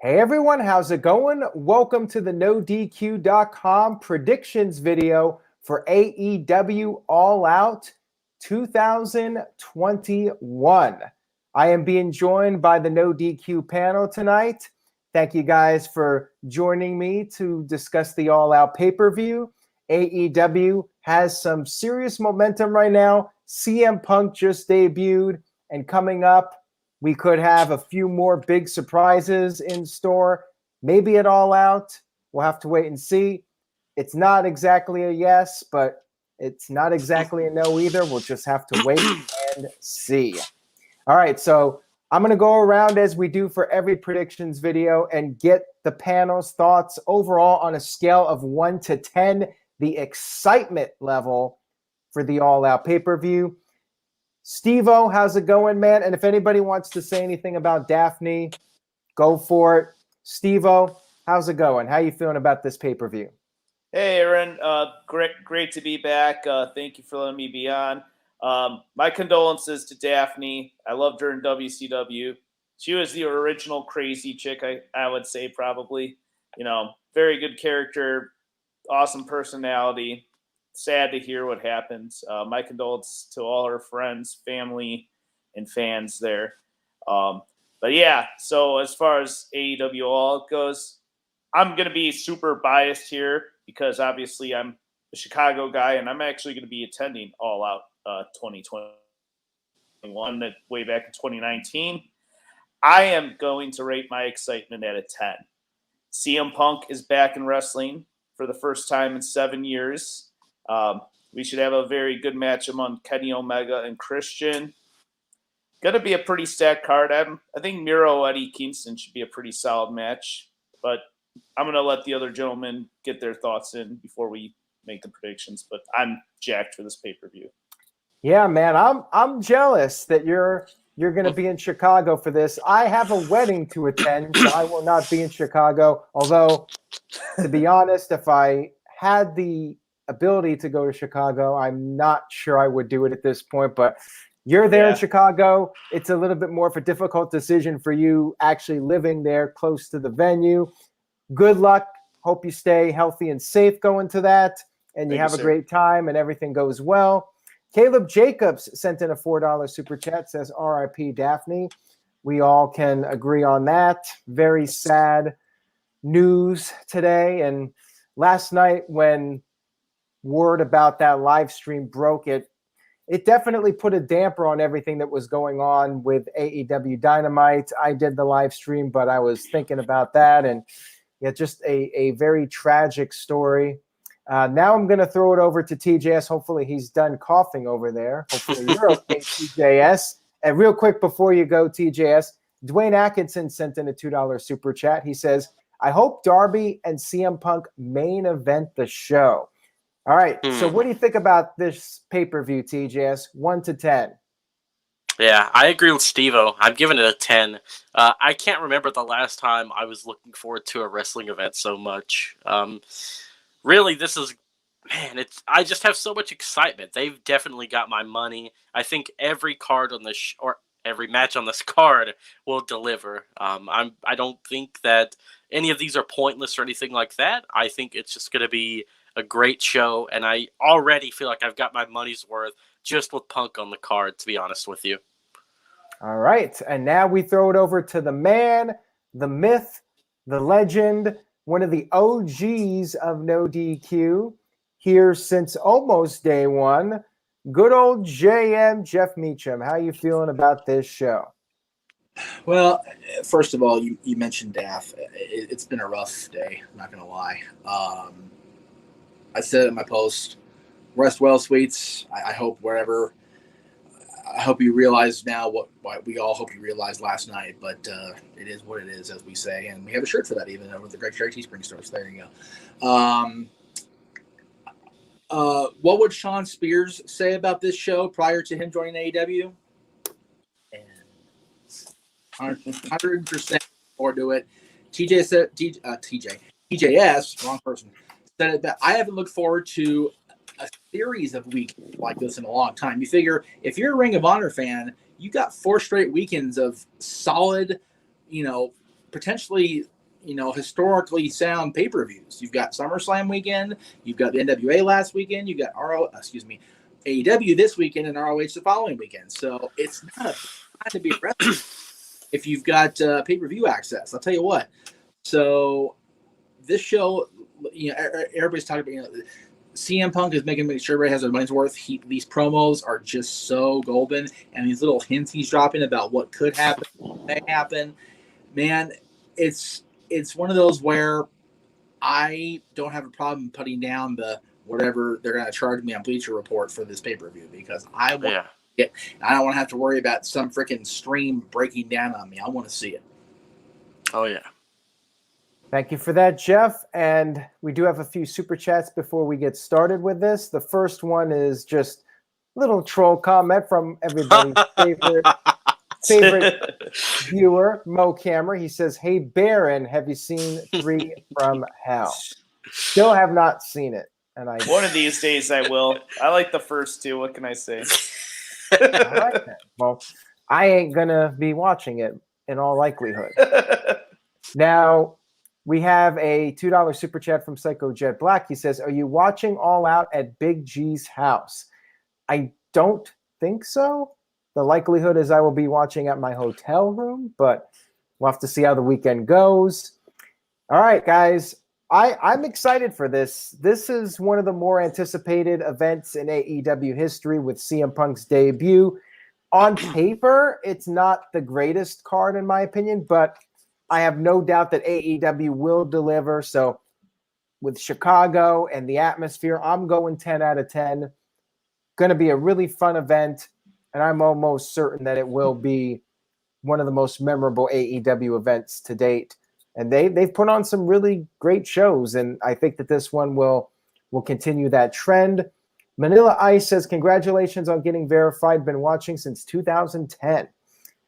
Hey everyone, how's it going? Welcome to the NoDQ.com predictions video for AEW All Out 2021. I am being joined by the NoDQ panel tonight. Thank you guys for joining me to discuss the All Out pay-per-view. AEW has some serious momentum right now. CM Punk just debuted, and coming up, we could have a few more big surprises in store, maybe at All Out. We'll have to wait and see. It's not exactly a yes, but it's not exactly a no either. We'll just have to wait and see. All right, so I'm going to go around as we do for every predictions video and get the panel's thoughts overall on a scale of 1 to 10, the excitement level for the All Out pay-per-view. Steve-O, how's it going, man? And if anybody wants to say anything about Daphne, go for it. Steve-O, how's it going? How you feeling about this pay-per-view? Hey, Aaron. Great to be back. Thank you for letting me be on. My condolences to Daphne. I loved her in WCW. She was the original crazy chick, I would say, probably. You know, very good character, awesome personality. Sad to hear what happened. My condolences to all her friends, family, and fans there. But yeah, so as far as AEW All Out goes, I'm going to be super biased here because obviously I'm a Chicago guy, and I'm actually going to be attending All Out 2021 way back in 2019. I am going to rate my excitement at a 10. CM Punk is back in wrestling for the first time in 7 years. We should have a very good match among Kenny Omega and Christian. Going to be a pretty stacked card. I think Miro Eddie Kingston should be a pretty solid match, but I'm going to let the other gentlemen get their thoughts in before we make the predictions. But I'm jacked for this pay-per-view. Yeah, man, I'm jealous that you're going to be in Chicago for this. I have a wedding to attend, so I will not be in Chicago. Although, to be honest, if I had the ability to go to Chicago, I'm not sure I would do it at this point, but you're there in Chicago. It's a little bit more of a difficult decision for you actually living there close to the venue. Good luck. Hope you stay healthy and safe going to that, and you have a great time and everything goes well. Caleb Jacobs sent in a $4 super chat, says RIP Daphne. We all can agree on that. Very sad news today. And last night when word about that live stream broke, it definitely put a damper on everything that was going on with AEW Dynamite. I did the live stream, but I was thinking about that, and yeah, just a very tragic story. Now I'm going to throw it over to TJS. Hopefully he's done coughing over there. Hopefully you're okay, TJS. And real quick before you go, TJS, Dwayne Atkinson sent in a $2 super chat. He says, I hope Darby and CM Punk main event the show. All right, so what do you think about this pay-per-view, TJS? 1 to 10. Yeah, I agree with Steve-O. I'm giving it a 10. I can't remember the last time I was looking forward to a wrestling event so much. Really, this is, man, I just have so much excitement. They've definitely got my money. I think every card on this, or every match on this card will deliver. I don't think that any of these are pointless or anything like that. I think it's just going to be a great show, and I already feel like I've got my money's worth just with Punk on the card, to be honest with you. All right, and now we throw it over to the man, the myth, the legend, one of the OGs of NoDQ, here since almost day one, good old JM, Jeff Meacham. How you feeling about this show? Well, first of all, you mentioned Daph. It's been a rough day, I'm not going to lie. I said it in my post, rest well, sweets. I hope wherever. I hope you realize now what we all hope you realized last night, but it is what it is, as we say. And we have a shirt for that even over the Greg Cherry Teespring store. So there you go. What would Sean Spears say about this show prior to him joining AEW? And 100% forward to it. TJS, wrong person, said it that I haven't looked forward to a series of weeks like this in a long time. You figure if you're a Ring of Honor fan, you got 4 straight weekends of solid, potentially, historically sound pay-per-views. You've got SummerSlam weekend, you've got the NWA last weekend, you've got AEW this weekend, and ROH the following weekend. So it's not a time to be a wrestler if you've got pay-per-view access. I'll tell you what. So this show, everybody's talking about, CM Punk is making sure everybody has their money's worth. These promos are just so golden, and these little hints he's dropping about what could happen, what may happen. Man, it's one of those where I don't have a problem putting down the whatever they're going to charge me on Bleacher Report for this pay-per-view, because I want I don't want to have to worry about some freaking stream breaking down on me. I want to see it. Oh, yeah. Thank you for that, Jeff. And we do have a few super chats before we get started with this. The first one is just a little troll comment from everybody's favorite viewer, Mo Camera. He says, "Hey, Baron, have you seen 3 from Hell?" Still have not seen it. And one of these days I will. I like the first 2. What can I say? All right, then. Well, I ain't going to be watching it in all likelihood. Now, we have a $2 super chat from Psycho Jet Black. He says, "Are you watching All Out at Big G's house?" I don't think so. The likelihood is I will be watching at my hotel room, but we'll have to see how the weekend goes. All right, guys. I'm excited for this. This is one of the more anticipated events in AEW history with CM Punk's debut. On paper, it's not the greatest card in my opinion, but I have no doubt that AEW will deliver. So with Chicago and the atmosphere, I'm going 10 out of 10. Going to be a really fun event, and I'm almost certain that it will be one of the most memorable AEW events to date. And they've put on some really great shows, and I think that this one will continue that trend. Manila Ice says, "Congratulations on getting verified. Been watching since 2010.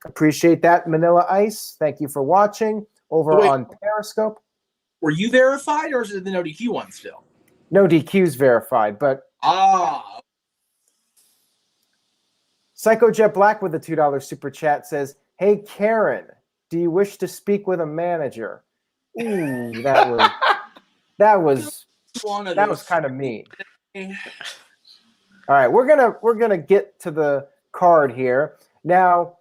Appreciate that, Manila Ice. Thank you for watching over on Periscope." Were you verified, or is it the NoDQ one still? NoDQ's verified, but Psycho Jet Black with a $2 super chat says, "Hey Karen, do you wish to speak with a manager?" Ooh, that was kind of mean. All right, we're gonna get to the card here now.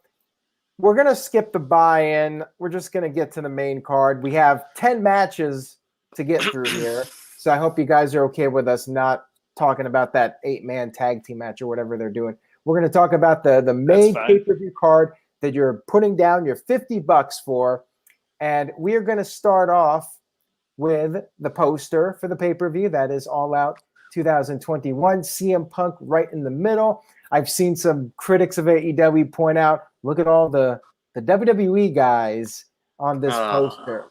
We're going to skip the buy-in. We're just going to get to the main card. We have 10 matches to get through here. So I hope you guys are okay with us not talking about that 8-man tag team match or whatever they're doing. We're going to talk about the main pay-per-view card that you're putting down your $50 for. And we are going to start off with the poster for the pay-per-view. That is All Out 2021. CM Punk right in the middle. I've seen some critics of AEW point out, look at all the WWE guys on this poster.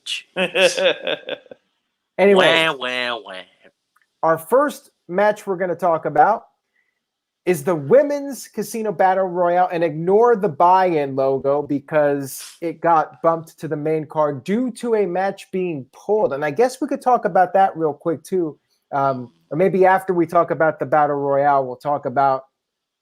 Anyway, our first match we're going to talk about is the Women's Casino Battle Royale, and ignore the buy-in logo because it got bumped to the main card due to a match being pulled. And I guess we could talk about that real quick too. Or maybe after we talk about the Battle Royale, we'll talk about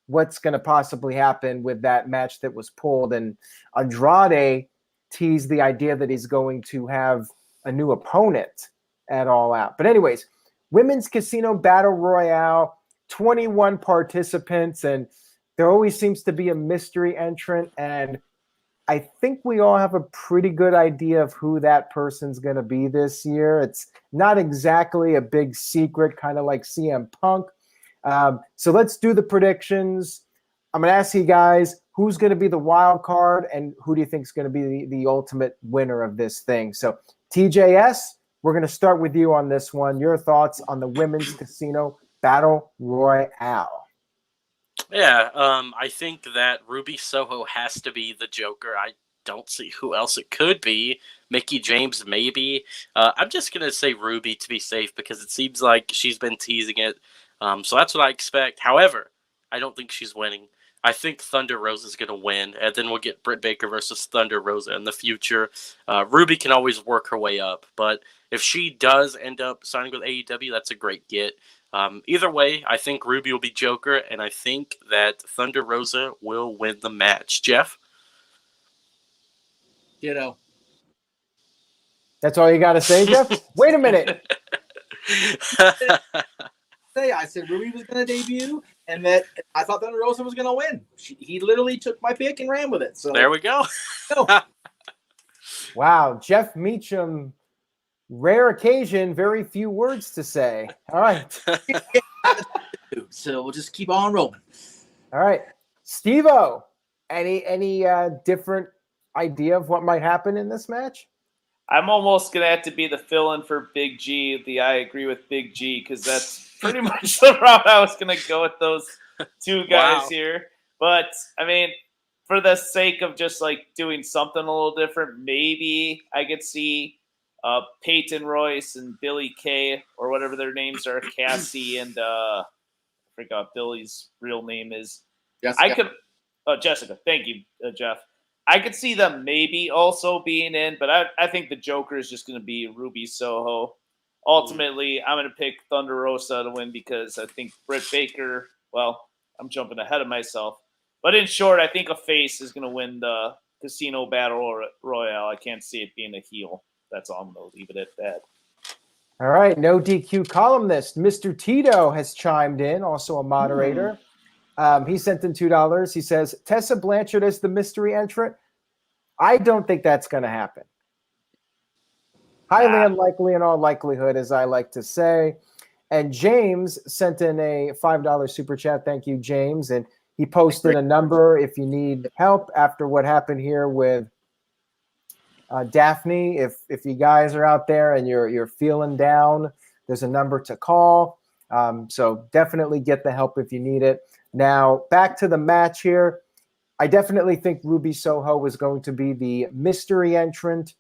what's going to possibly happen with that match that was pulled. And Andrade teased the idea that he's going to have a new opponent at All Out. But anyways, Women's Casino Battle Royale, 21 participants, and there always seems to be a mystery entrant. And I think we all have a pretty good idea of who that person's going to be this year. It's not exactly a big secret, kind of like CM Punk. So let's do the predictions. I'm going to ask you guys, who's going to be the wild card and who do you think is going to be the ultimate winner of this thing? So TJS, we're going to start with you on this one. Your thoughts on the Women's Casino Battle Royale. Yeah, I think that Ruby Soho has to be the Joker. I don't see who else it could be. Mickie James, maybe. I'm just going to say Ruby to be safe because it seems like she's been teasing it. So that's what I expect. However, I don't think she's winning. I think Thunder Rosa is going to win, and then we'll get Britt Baker versus Thunder Rosa in the future. Ruby can always work her way up, but if she does end up signing with AEW, that's a great get. Either way, I think Ruby will be Joker, and I think that Thunder Rosa will win the match. Jeff? That's all you got to say, Jeff? Wait a minute. I said Ruby was going to debut, and that I thought Thunder Rosa was going to win. He literally took my pick and ran with it. So There we go. Wow, Jeff Meacham, rare occasion, very few words to say. All right. So we'll just keep on rolling. All right. Steve-O, any different idea of what might happen in this match? I'm almost going to have to be the fill-in for Big G, I agree with Big G, because that's pretty much the route I was going to go with those two guys here. But, I mean, for the sake of just, like, doing something a little different, maybe I could see Peyton Royce and Billy Kay, or whatever their names are, Cassie and I forgot Billy's real name is. Jessica. Jessica. Thank you, Jeff. I could see them maybe also being in, but I think the Joker is just going to be Ruby Soho. Ultimately, I'm going to pick Thunder Rosa to win because I think Britt Baker, well, I'm jumping ahead of myself. But in short, I think a face is going to win the Casino Battle Royale. I can't see it being a heel. That's all. I'm going to leave it at that. All right. No DQ columnist, Mr. Tito, has chimed in, also a moderator. He sent in $2. He says, Tessa Blanchard is the mystery entrant. I don't think that's going to happen. Highly unlikely in all likelihood, as I like to say. And James sent in a $5 super chat. Thank you, James. And he posted a number if you need help after what happened here with Daphne. If you guys are out there and you're feeling down, there's a number to call. So definitely get the help if you need it. Now, back to the match here. I definitely think Ruby Soho was going to be the mystery entrant,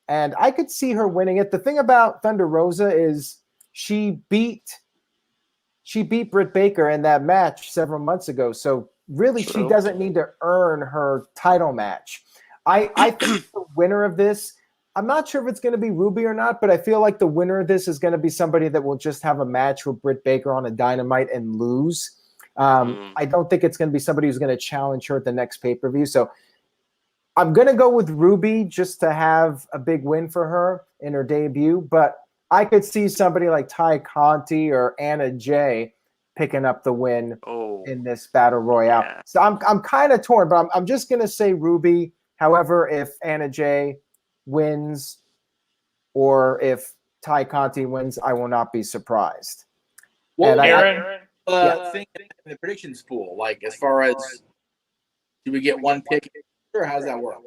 and I could see her winning it. The thing about Thunder Rosa is she beat Britt Baker in that match several months ago, so really she doesn't need to earn her title match. I think the winner of this, I'm not sure if it's going to be Ruby or not, but I feel like the winner of this is going to be somebody that will just have a match with Britt Baker on a Dynamite and lose. I don't think it's going to be somebody who's going to challenge her at the next pay-per-view. So I'm going to go with Ruby just to have a big win for her in her debut. But I could see somebody like Ty Conti or Anna Jay picking up the win in this Battle Royale. Yeah. So I'm kind of torn, but I'm just going to say Ruby. However, if Anna Jay wins or if Ty Conti wins, I will not be surprised. Well, Aaron, think in the predictions pool, like as far as do we get one pick or how does that work?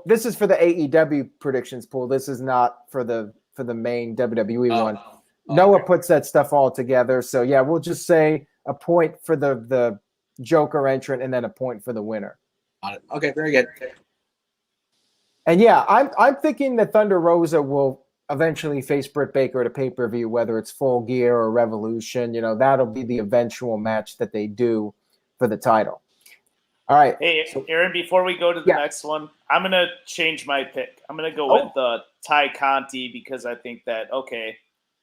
This is for the AEW predictions pool. This is not for the main WWE one. Noah puts that stuff all together. So yeah, we'll just say a point for the Joker entrant and then a point for the winner. Got it. Okay, very good. And yeah, I'm thinking that Thunder Rosa will eventually face Britt Baker at a pay-per-view, whether it's Full Gear or Revolution. You know, that'll be the eventual match that they do for the title. All right. Hey, Aaron, before we go to the next one, I'm going to change my pick. I'm going to go with Ty Conti because I think that, okay,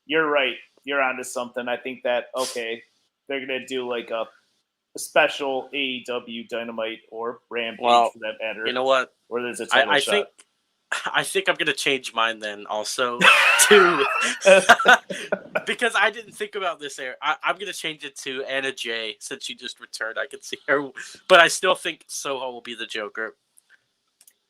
you're right. You're onto something. I think that, okay, they're going to do like a special AEW Dynamite or Rampage for that matter. You know what? Where there's a title shot. I think I'm going to change mine then also to because I didn't think about this there. I'm going to change it to Anna Jay since she just returned. I can see her, but I still think Soho will be the Joker.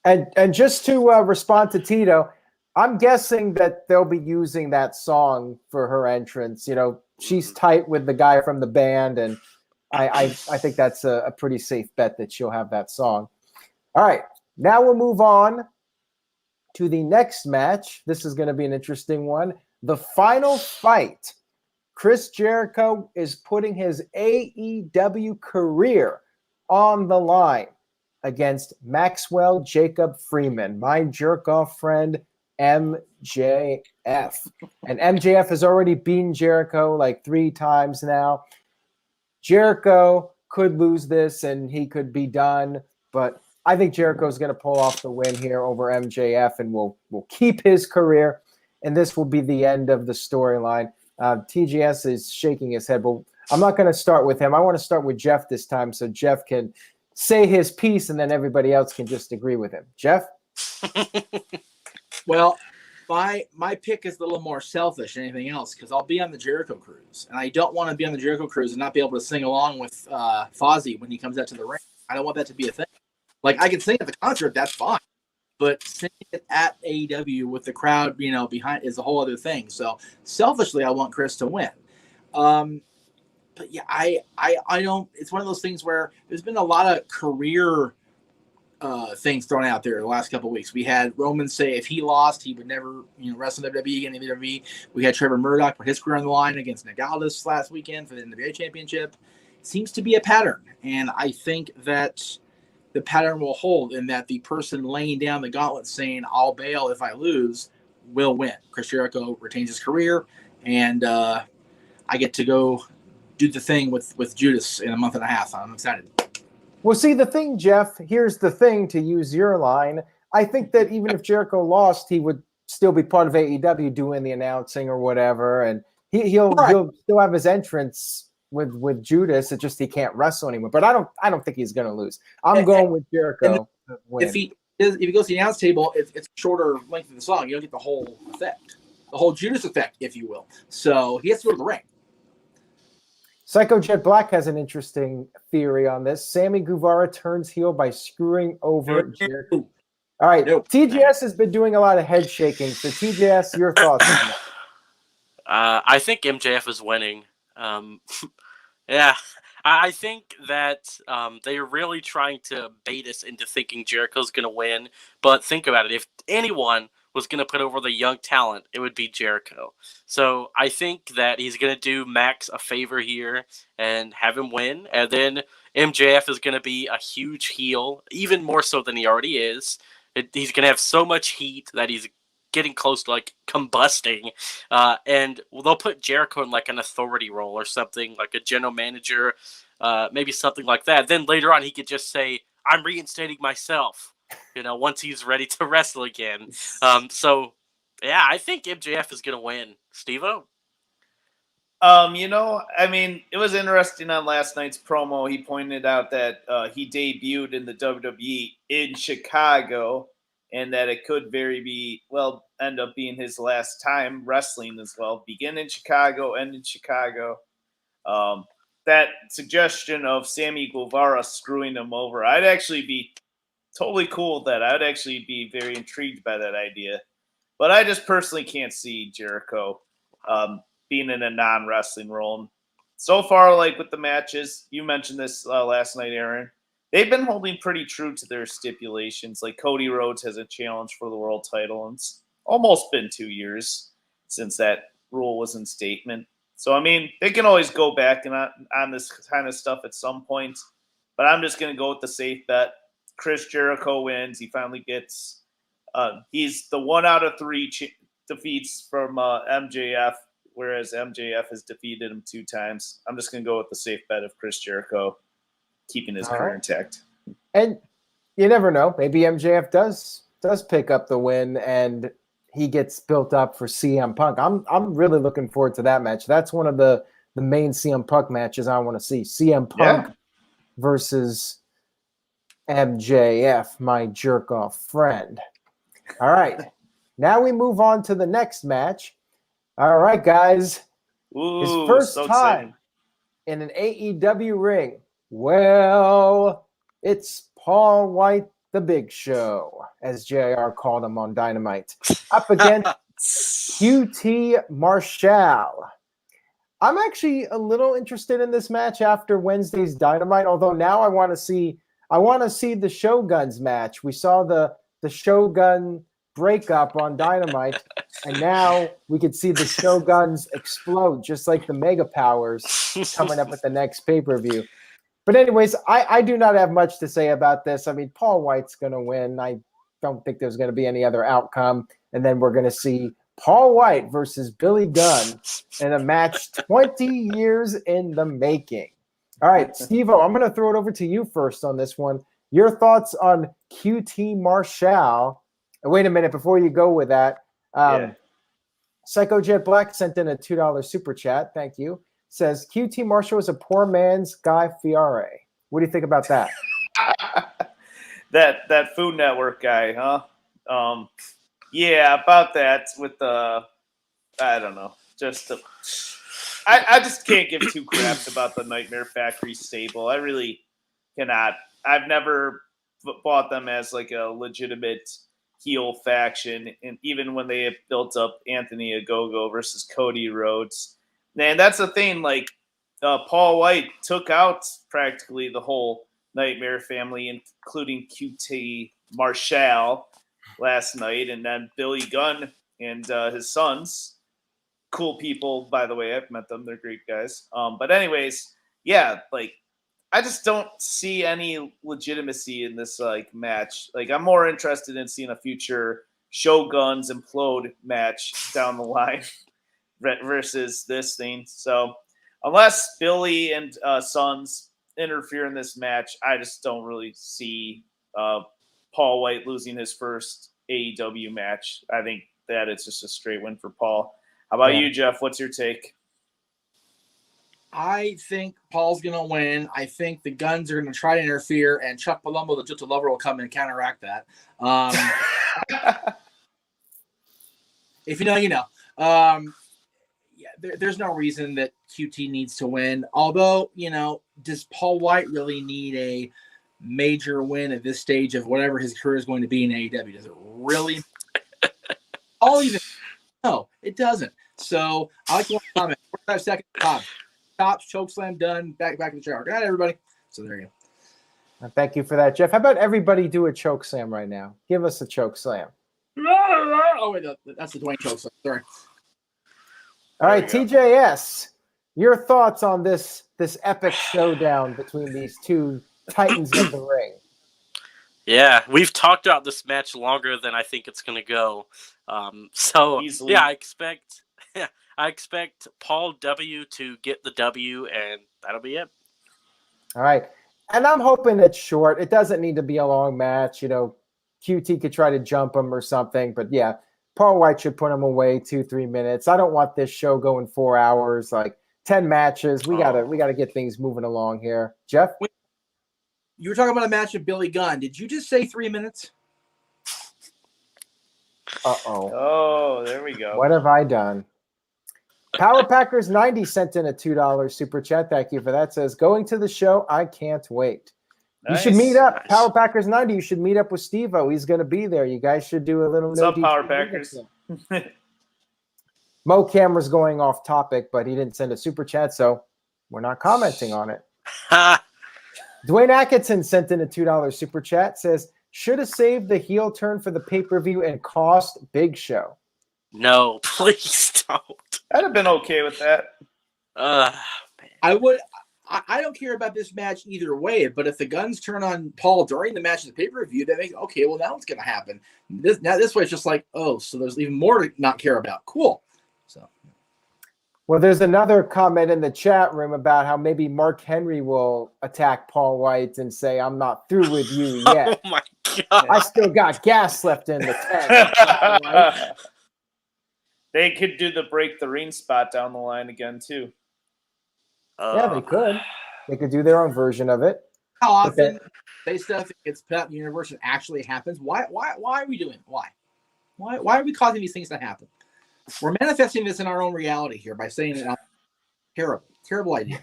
And just to respond to Tito, I'm guessing that they'll be using that song for her entrance. You know, she's tight with the guy from the band, and I think that's a pretty safe bet that she'll have that song. All right, now we'll move on to the next match. This is going to be an interesting one. The final fight. Chris Jericho is putting his AEW career on the line against Maxwell Jacob Freeman, my jerk-off friend MJF. And MJF has already beaten Jericho like 3 times now. Jericho could lose this and he could be done, but I think Jericho's going to pull off the win here over MJF and will keep his career, and this will be the end of the storyline. TGS is shaking his head, but I'm not going to start with him. I want to start with Jeff this time so Jeff can say his piece and then everybody else can just agree with him. Jeff? Well, my pick is a little more selfish than anything else because I'll be on the Jericho cruise, and I don't want to be on the Jericho cruise and not be able to sing along with Fozzy when he comes out to the ring. I don't want that to be a thing. Like, I can sing at the concert, that's fine, but singing it at AEW with the crowd, behind is a whole other thing. So selfishly, I want Chris to win. But yeah, I don't. It's one of those things where there's been a lot of career things thrown out there the last couple of weeks. We had Roman say if he lost, he would never, wrestle in WWE again in WWE. We had Trevor Murdoch put his career on the line against Nagalis last weekend for the NWA Championship. It seems to be a pattern, and I think that the pattern will hold in that the person laying down the gauntlet saying "I'll bail if I lose" will win. Chris Jericho retains his career, and I get to go do the thing with Judas in a month and a half. I'm excited. Well, see, the thing, Jeff, here's the thing, to use your line. I think that even if Jericho lost, he would still be part of AEW doing the announcing or whatever, and he'll still have his entrance with Judas. It's just he can't wrestle anymore. But I don't think he's going to lose. I'm going with Jericho. If he goes to the announce table, it's a shorter length of the song. You don't get the whole effect, the whole Judas effect, if you will. So he has to go to the ring. Psycho Jet Black has an interesting theory on this. Sammy Guevara turns heel by screwing over Jericho. All right, TJS has been doing a lot of head shaking. So TJS, your thoughts on that? I think MJF is winning. Yeah, I think that they're really trying to bait us into thinking Jericho's going to win. But think about it. If anyone was going to put over the young talent, it would be Jericho. So I think that he's going to do Max a favor here and have him win. And then MJF is going to be a huge heel, even more so than he already is. He's going to have so much heat that he's getting close to combusting. And they'll put Jericho in an authority role or something, like a general manager, maybe something like that. Then later on, he could just say, "I'm reinstating myself," once he's ready to wrestle again. So, yeah, I think MJF is going to win. Steve-O? It was interesting on last night's promo. He pointed out that he debuted in the WWE in Chicago, and that it could end up being his last time wrestling as well. Begin in Chicago, end in Chicago. That suggestion of Sammy Guevara screwing him over, I'd actually be totally cool with that. I'd actually be very intrigued by that idea. But I just personally can't see Jericho being in a non-wrestling role. And so far, with the matches, you mentioned this last night, Aaron, they've been holding pretty true to their stipulations. Like Cody Rhodes has a challenge for the world title, and it's almost been 2 years since that rule was in statement. So, they can always go back and on this kind of stuff at some point. But I'm just going to go with the safe bet. Chris Jericho wins. He finally gets he's the 1 out of 3 defeats from MJF, whereas MJF has defeated him 2 times. I'm just going to go with the safe bet of Chris Jericho keeping his career intact. And you never know. Maybe MJF does pick up the win and he gets built up for CM Punk. I'm really looking forward to that match. That's one of the main CM Punk matches I want to see. CM Punk versus MJF, my jerk-off friend. All right. Now we move on to the next match. All right, guys. Ooh, his first so time in an AEW ring. Well, it's Paul White, the Big Show, as JR called him on Dynamite, up against QT Marshall. I'm actually a little interested in this match after Wednesday's Dynamite, although now I want to see the Shoguns match. We saw the Shogun breakup on Dynamite, and now we could see the Shoguns explode, just like the Mega Powers coming up at the next pay-per-view. But anyways, I do not have much to say about this. Paul White's going to win. I don't think there's going to be any other outcome. And then we're going to see Paul White versus Billy Gunn in a match 20 years in the making. All right, Steve-O, I'm going to throw it over to you first on this one. Your thoughts on QT Marshall. Wait a minute, before you go with that, Psycho Jet Black sent in a $2 super chat. Thank you. Says, QT Marshall is a poor man's Guy Fieri. What do you think about that? that Food Network guy, huh? Yeah, about that with the, I don't know, I just can't give two craps about the Nightmare Factory stable. I really cannot. I've never bought them as like a legitimate heel faction, and even when they built up Anthony Ogogo versus Cody Rhodes, man, that's the thing. Like Paul White took out practically the whole Nightmare family, including QT Marshall last night, and then Billy Gunn and his sons. Cool people, by the way. I've met them; they're great guys. But anyways, yeah, like I just don't see any legitimacy in this like match. Like I'm more interested in seeing a future Shoguns Implode match down the line versus this thing. So unless Billy and Sons interfere in this match, I just don't really see Paul White losing his first AEW match. I think that it's just a straight win for Paul. How about you, Jeff? What's your take? I think Paul's going to win. I think the Guns are going to try to interfere, and Chuck Palumbo, the Jutta Lover, will come in and counteract that. If you know, you know. There's no reason that QT needs to win. Although, you know, does Paul White really need a major win at this stage of whatever his career is going to be in AEW? Does it really? No, it doesn't. So I like to comment. 45 seconds. Tops, chokeslam done. Back in the shower. Good night, everybody. So there you go. Thank you for that, Jeff. How about everybody do a chokeslam right now? Give us a chokeslam. Oh wait, that's the Dwayne chokeslam. Sorry. All right, TJS, your thoughts on this epic showdown between these two titans of the ring? Yeah, we've talked about this match longer than I think it's going to go. So Easily. yeah, I expect Paul W to get the W, and that'll be it. All right, and I'm hoping it's short. It doesn't need to be a long match. You know, QT could try to jump him or something, but yeah, Paul White should put him away 2-3 minutes. I don't want this show going 4 hours, like 10 matches. We gotta get things moving along here. Jeff? You were talking about a match of Billy Gunn. Did you just say 3 minutes? Uh-oh. Oh, there we go. What have I done? Power Packers 90 sent in a $2 super chat. Thank you for that. Says, going to the show, I can't wait. You should meet up. Nice. Power Packers 90, you should meet up with Steve-O. He's going to be there. You guys should do a little What's up, Power Packers? Mo Camera's going off topic, but he didn't send a super chat, so we're not commenting on it. Dwayne Atkinson sent in a $2 super chat. Says, should have saved the heel turn for the pay-per-view and cost Big Show. No, please don't. I'd have been okay with that. Man. I don't care about this match either way, but if the Guns turn on Paul during the match of the pay-per-view, that makes okay, well, now what's going to happen? This way it's just like, oh, so there's even more to not care about. Cool. So, well, there's another comment in the chat room about how maybe Mark Henry will attack Paul White and say, I'm not through with you yet. Oh, my God. I still got gas left in the tank. They could do the break the ring spot down the line again, too. Yeah, they could. They could do their own version of it. How often they stuff gets put out in the universe and actually happens? Why are we doing it? Why are we causing these things to happen? We're manifesting this in our own reality here by saying it out. Terrible idea.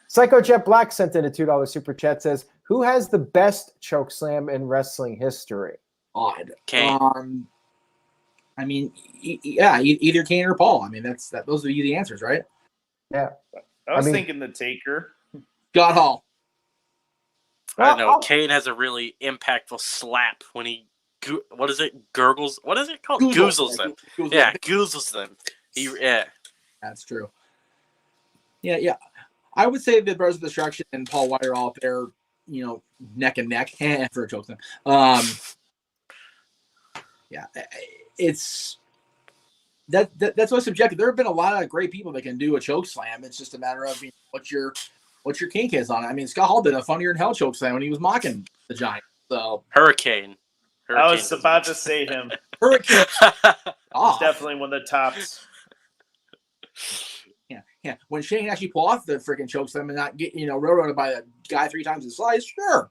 Psycho Jet Black sent in a $2 super chat. Says, who has the best chokeslam in wrestling history? Odd. Kane. I mean, either Kane or Paul. I mean, those would be the answers, right? Yeah. I was thinking the Taker. Scott Hall. I know. Kane has a really impactful slap when he, what is it? Gurgles? What is it called? Goozles them. Yeah, goozles them. Yeah. That's true. Yeah. I would say the Brothers of Destruction and Paul White are all up there, you know, neck and neck for a joke. Yeah. It's... That's what's subjective. There have been a lot of great people that can do a choke slam. It's just a matter of what your kink is on it. I mean, Scott Hall did a funnier than hell choke slam when he was mocking the Giant. So Hurricane. I was about to say him. Hurricane. Definitely one of the tops. Yeah. When Shane actually pull off the freaking choke slam and not get railroaded by a guy 3 times his size, sure.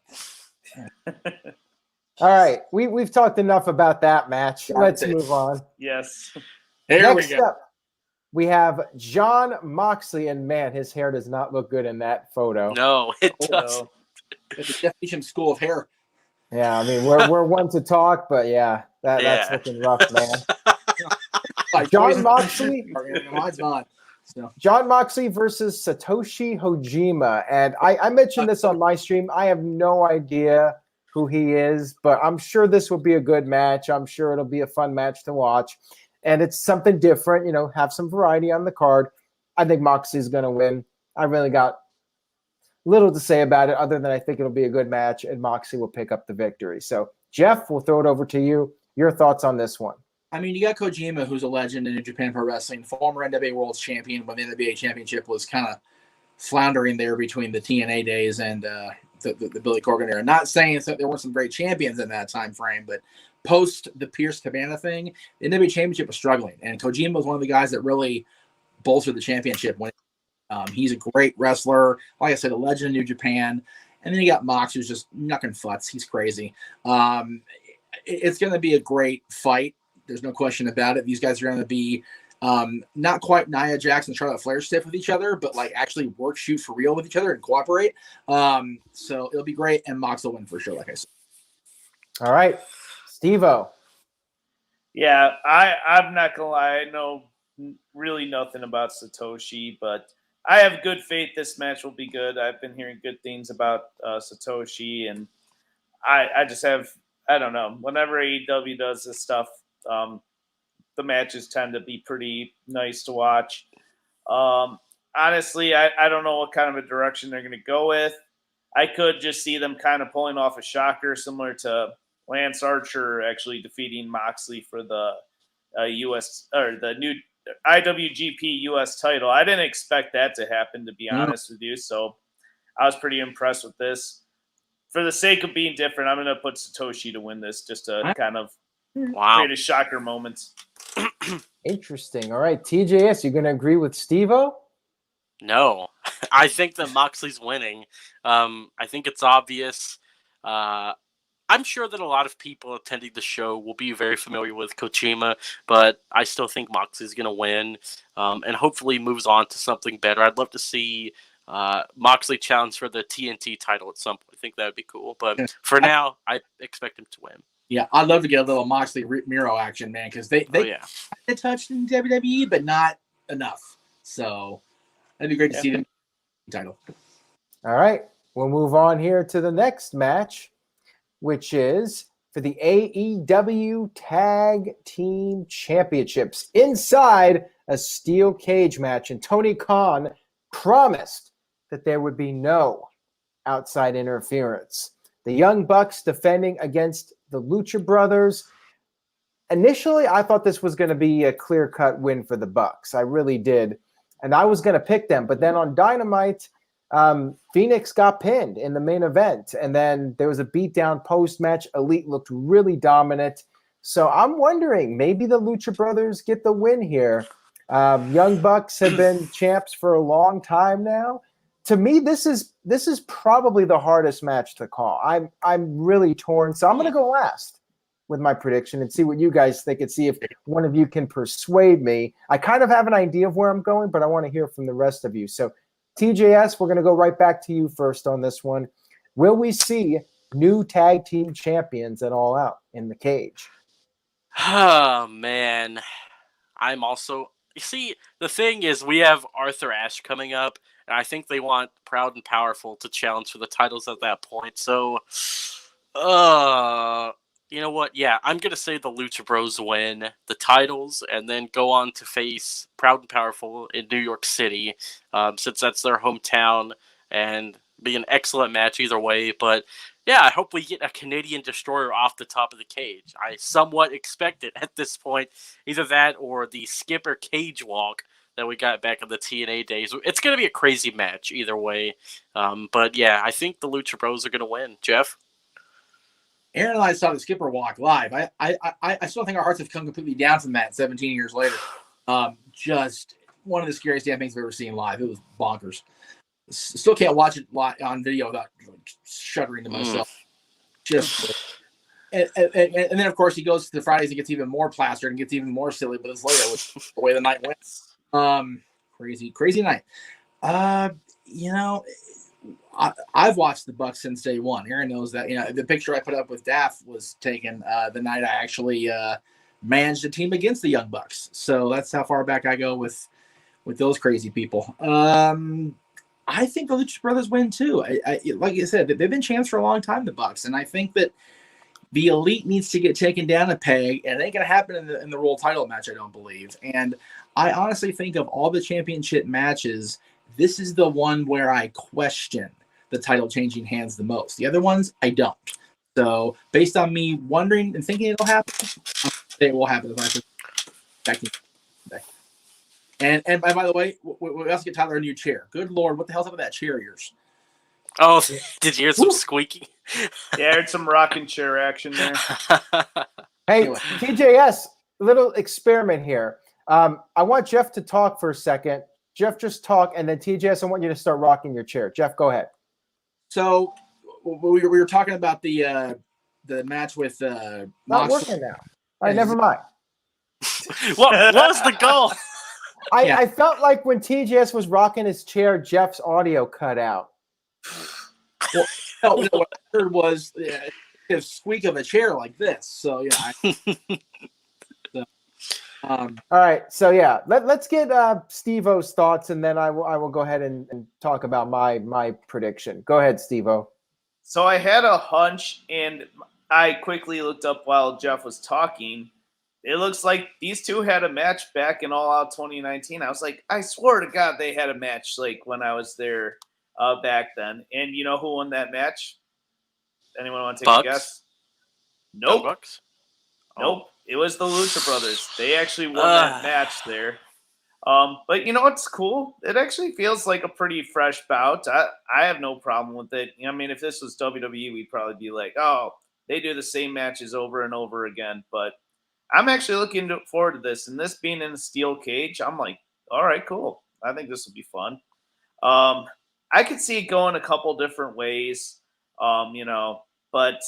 All right, we've talked enough about that match. Let's move on. Yes. Here Next we go. up, we have Jon Moxley, and man, his hair does not look good in that photo. No, it Oh, doesn't. No. It's a definition school of hair. Yeah, I mean we're one to talk, but yeah, that's Yeah. looking rough, man. Like Jon poison- Moxley. Mine's not. So. Jon Moxley versus Satoshi Hojima. And I mentioned this on my stream. I have no idea who he is, but I'm sure this will be a good match. I'm sure it'll be a fun match to watch. And it's something different, you know, have some variety on the card. I think Moxley's going to win. I really got little to say about it other than I think it'll be a good match and Moxley will pick up the victory. So, Jeff, we'll throw it over to you. Your thoughts on this one? I mean, you got Kojima, who's a legend in New Japan Pro Wrestling, former NWA World Champion when the NWA Championship was kind of floundering there between the TNA days and the Billy Corgan era. Not saying that there weren't some great champions in that time frame, but post the Pierce Cabana thing, the NWA Championship was struggling, and Kojima was one of the guys that really bolstered the championship. When he's a great wrestler, like I said, a legend in New Japan, and then you got Mox, who's just knucking futz. He's crazy. It's going to be a great fight. There's no question about it. These guys are going to be not quite Nia Jax and Charlotte Flair stiff with each other, but like actually work, shoot for real with each other and cooperate. So it'll be great, and Mox will win for sure, like I said. All right, Steve-O. Yeah, I'm not going to lie. I know really nothing about Satoshi, but I have good faith this match will be good. I've been hearing good things about Satoshi, and I just have, I don't know, whenever AEW does this stuff, the matches tend to be pretty nice to watch. Honestly, I don't know what kind of a direction they're going to go with. I could just see them kind of pulling off a shocker similar to Lance Archer actually defeating Moxley for the U.S. or the new IWGP U.S. title. I didn't expect that to happen, to be honest with you. So I was pretty impressed with this. For the sake of being different, I'm going to put Satoshi to win this just to kind of create a shocker moment. Interesting. All right, TJS, you going to agree with Steve-O? No, I think that Moxley's winning. I think it's obvious. I'm sure that a lot of people attending the show will be very familiar with Kojima, but I still think Moxley's going to win and hopefully moves on to something better. I'd love to see Moxley challenge for the TNT title at some point. I think that would be cool. But for now, I expect him to win. Yeah, I'd love to get a little Moxley Miro action, man, because they touched in WWE, but not enough. So that'd be great to see them title. All right, we'll move on here to the next match, which is for the AEW Tag Team Championships inside a steel cage match. And Tony Khan promised that there would be no outside interference. The Young Bucks defending against the Lucha Brothers. Initially, I thought this was going to be a clear-cut win for the Bucks. I really did. And I was going to pick them. But then on Dynamite, Phoenix got pinned in the main event. And then there was a beatdown post-match. Elite looked really dominant. So I'm wondering, maybe the Lucha Brothers get the win here. Young Bucks have been champs for a long time now. To me, this is probably the hardest match to call. I'm really torn. So I'm going to go last with my prediction and see what you guys think and see if one of you can persuade me. I kind of have an idea of where I'm going, but I want to hear from the rest of you. So TJS, we're going to go right back to you first on this one. Will we see new tag team champions at All Out in the cage? Oh, man. I'm also... You see, the thing is, we have Arthur Ashe coming up, and I think they want Proud and Powerful to challenge for the titles at that point. So, you know what? Yeah, I'm going to say the Lucha Bros win the titles and then go on to face Proud and Powerful in New York City, since that's their hometown, and be an excellent match either way. But yeah, I hope we get a Canadian Destroyer off the top of the cage. I somewhat expect it at this point. Either that or the Skipper Cage Walk that we got back in the TNA days. It's going to be a crazy match either way. But yeah, I think the Lucha Bros are going to win. Jeff? Aaron and I saw the Skipper Walk live. I still think our hearts have come completely down from that 17 years later. Just one of the scariest damn things I've ever seen live. It was bonkers. Still can't watch it on video without shuddering to myself. Just And then, of course, he goes to the Fridays and gets even more plastered and gets even more silly with his later with the way the night went. Crazy night. I've watched the Bucks since day one. Aaron knows that. The picture I put up with Daff was taken the night I actually managed a team against the Young Bucks. So that's how far back I go with those crazy people. I think the Lucha Brothers win too. Like you said, they've been champs for a long time, the Bucks, and I think that the Elite needs to get taken down a peg, and it ain't gonna happen in the world title match, I don't believe. And I honestly think of all the championship matches, this is the one where I question the title changing hands the most. The other ones, I don't. So based on me wondering and thinking it'll happen, it will happen. And by the way, we also get Tyler a new chair. Good Lord, what the hell's up with that chair of yours? Oh, did you hear some squeaky? Yeah, I heard some rocking chair action there. Hey, TJS, little experiment here. I want Jeff to talk for a second. Jeff, just talk, and then TJS, I want you to start rocking your chair. Jeff, go ahead. So we were talking about the match with Not Moxley. working now. All right, never mind. What was the goal? I felt like when TJS was rocking his chair, Jeff's audio cut out. What I heard was a squeak of a chair like this. So all right, so yeah, let's get Steve-O's thoughts, and then I will go ahead and talk about my prediction. Go ahead, Steve-O. So I had a hunch, and I quickly looked up while Jeff was talking. It looks like these two had a match back in All Out 2019. I was like, I swear to God they had a match like when I was there back then. And you know who won that match? Anyone want to take a guess? Nope. Bucks? Nope. It was the Lucha Brothers. They actually won that match there. But you know what's cool? It actually feels like a pretty fresh bout. I have no problem with it. I mean, if this was WWE, we'd probably be like, oh, they do the same matches over and over again. But I'm actually looking forward to this. And this being in a steel cage, I'm like, all right, cool. I think this will be fun. I could see it going a couple different ways, but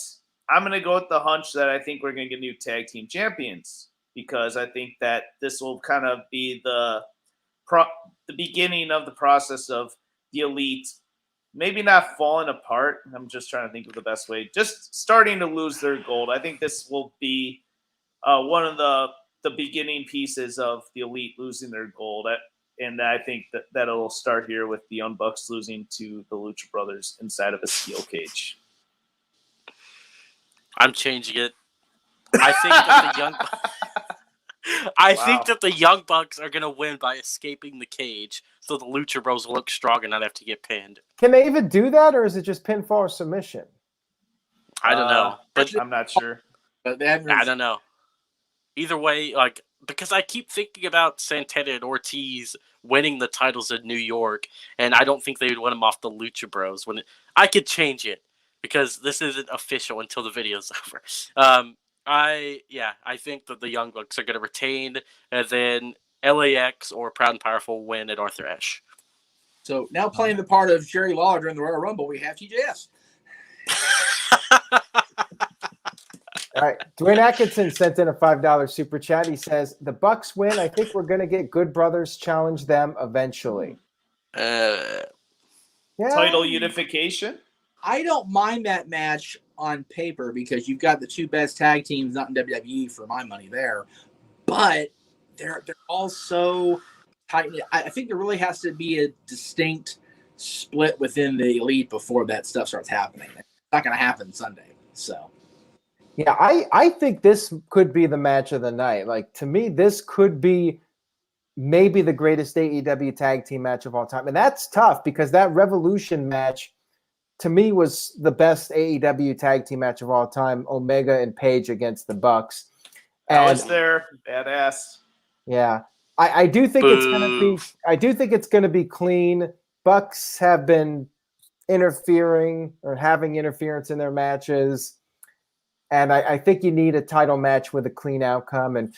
I'm going to go with the hunch that I think we're going to get new tag team champions, because I think that this will kind of be the beginning of the process of the Elite maybe not falling apart. I'm just trying to think of the best way. Just starting to lose their gold. I think this will be one of the beginning pieces of the Elite losing their gold. And I think that it'll start here with the Young Bucks losing to the Lucha Brothers inside of a steel cage. I'm changing it. I think that think that the Young Bucks are gonna win by escaping the cage, so the Lucha Bros will look strong and not have to get pinned. Can they even do that, or is it just pinfall or submission? I don't know, but I'm not sure. But I don't know. Either way, because I keep thinking about Santana and Ortiz winning the titles in New York, and I don't think they would win them off the Lucha Bros. I could change it, because this isn't official until the video's over. I think that the Young Bucks are going to retain, and then LAX or Proud and Powerful win at Arthur Ashe. So now playing the part of Jerry Lawler during the Royal Rumble, we have TJS. All right, Dwayne Atkinson sent in a $5 super chat. He says, the Bucks win. I think we're going to get Good Brothers challenge them eventually. Title unification? I don't mind that match on paper, because you've got the two best tag teams not in WWE for my money there, but they're all so tight. I think there really has to be a distinct split within the Elite before that stuff starts happening. It's not going to happen Sunday. So yeah, I think this could be the match of the night. Like, to me, this could be maybe the greatest AEW tag team match of all time, and that's tough, because that Revolution match to me was the best AEW tag team match of all time. Omega and Page against the Bucks. I was there. Badass. Yeah. I do think it's gonna be clean. Bucks have been interfering or having interference in their matches. And I think you need a title match with a clean outcome. And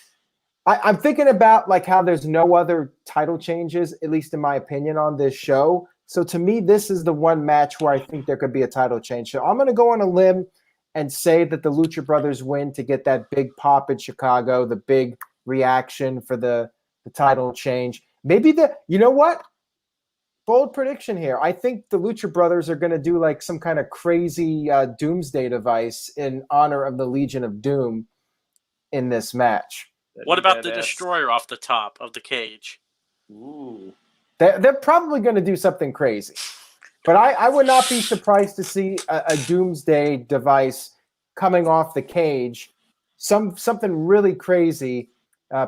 I'm thinking about like how there's no other title changes, at least in my opinion, on this show. So to me, this is the one match where I think there could be a title change. So I'm going to go on a limb and say that the Lucha Brothers win to get that big pop in Chicago, the big reaction for the title change. Maybe you know what? Bold prediction here. I think the Lucha Brothers are going to do like some kind of crazy doomsday device in honor of the Legion of Doom in this match. What about the Destroyer off the top of the cage? Ooh. They're probably going to do something crazy. But I would not be surprised to see a doomsday device coming off the cage. Something really crazy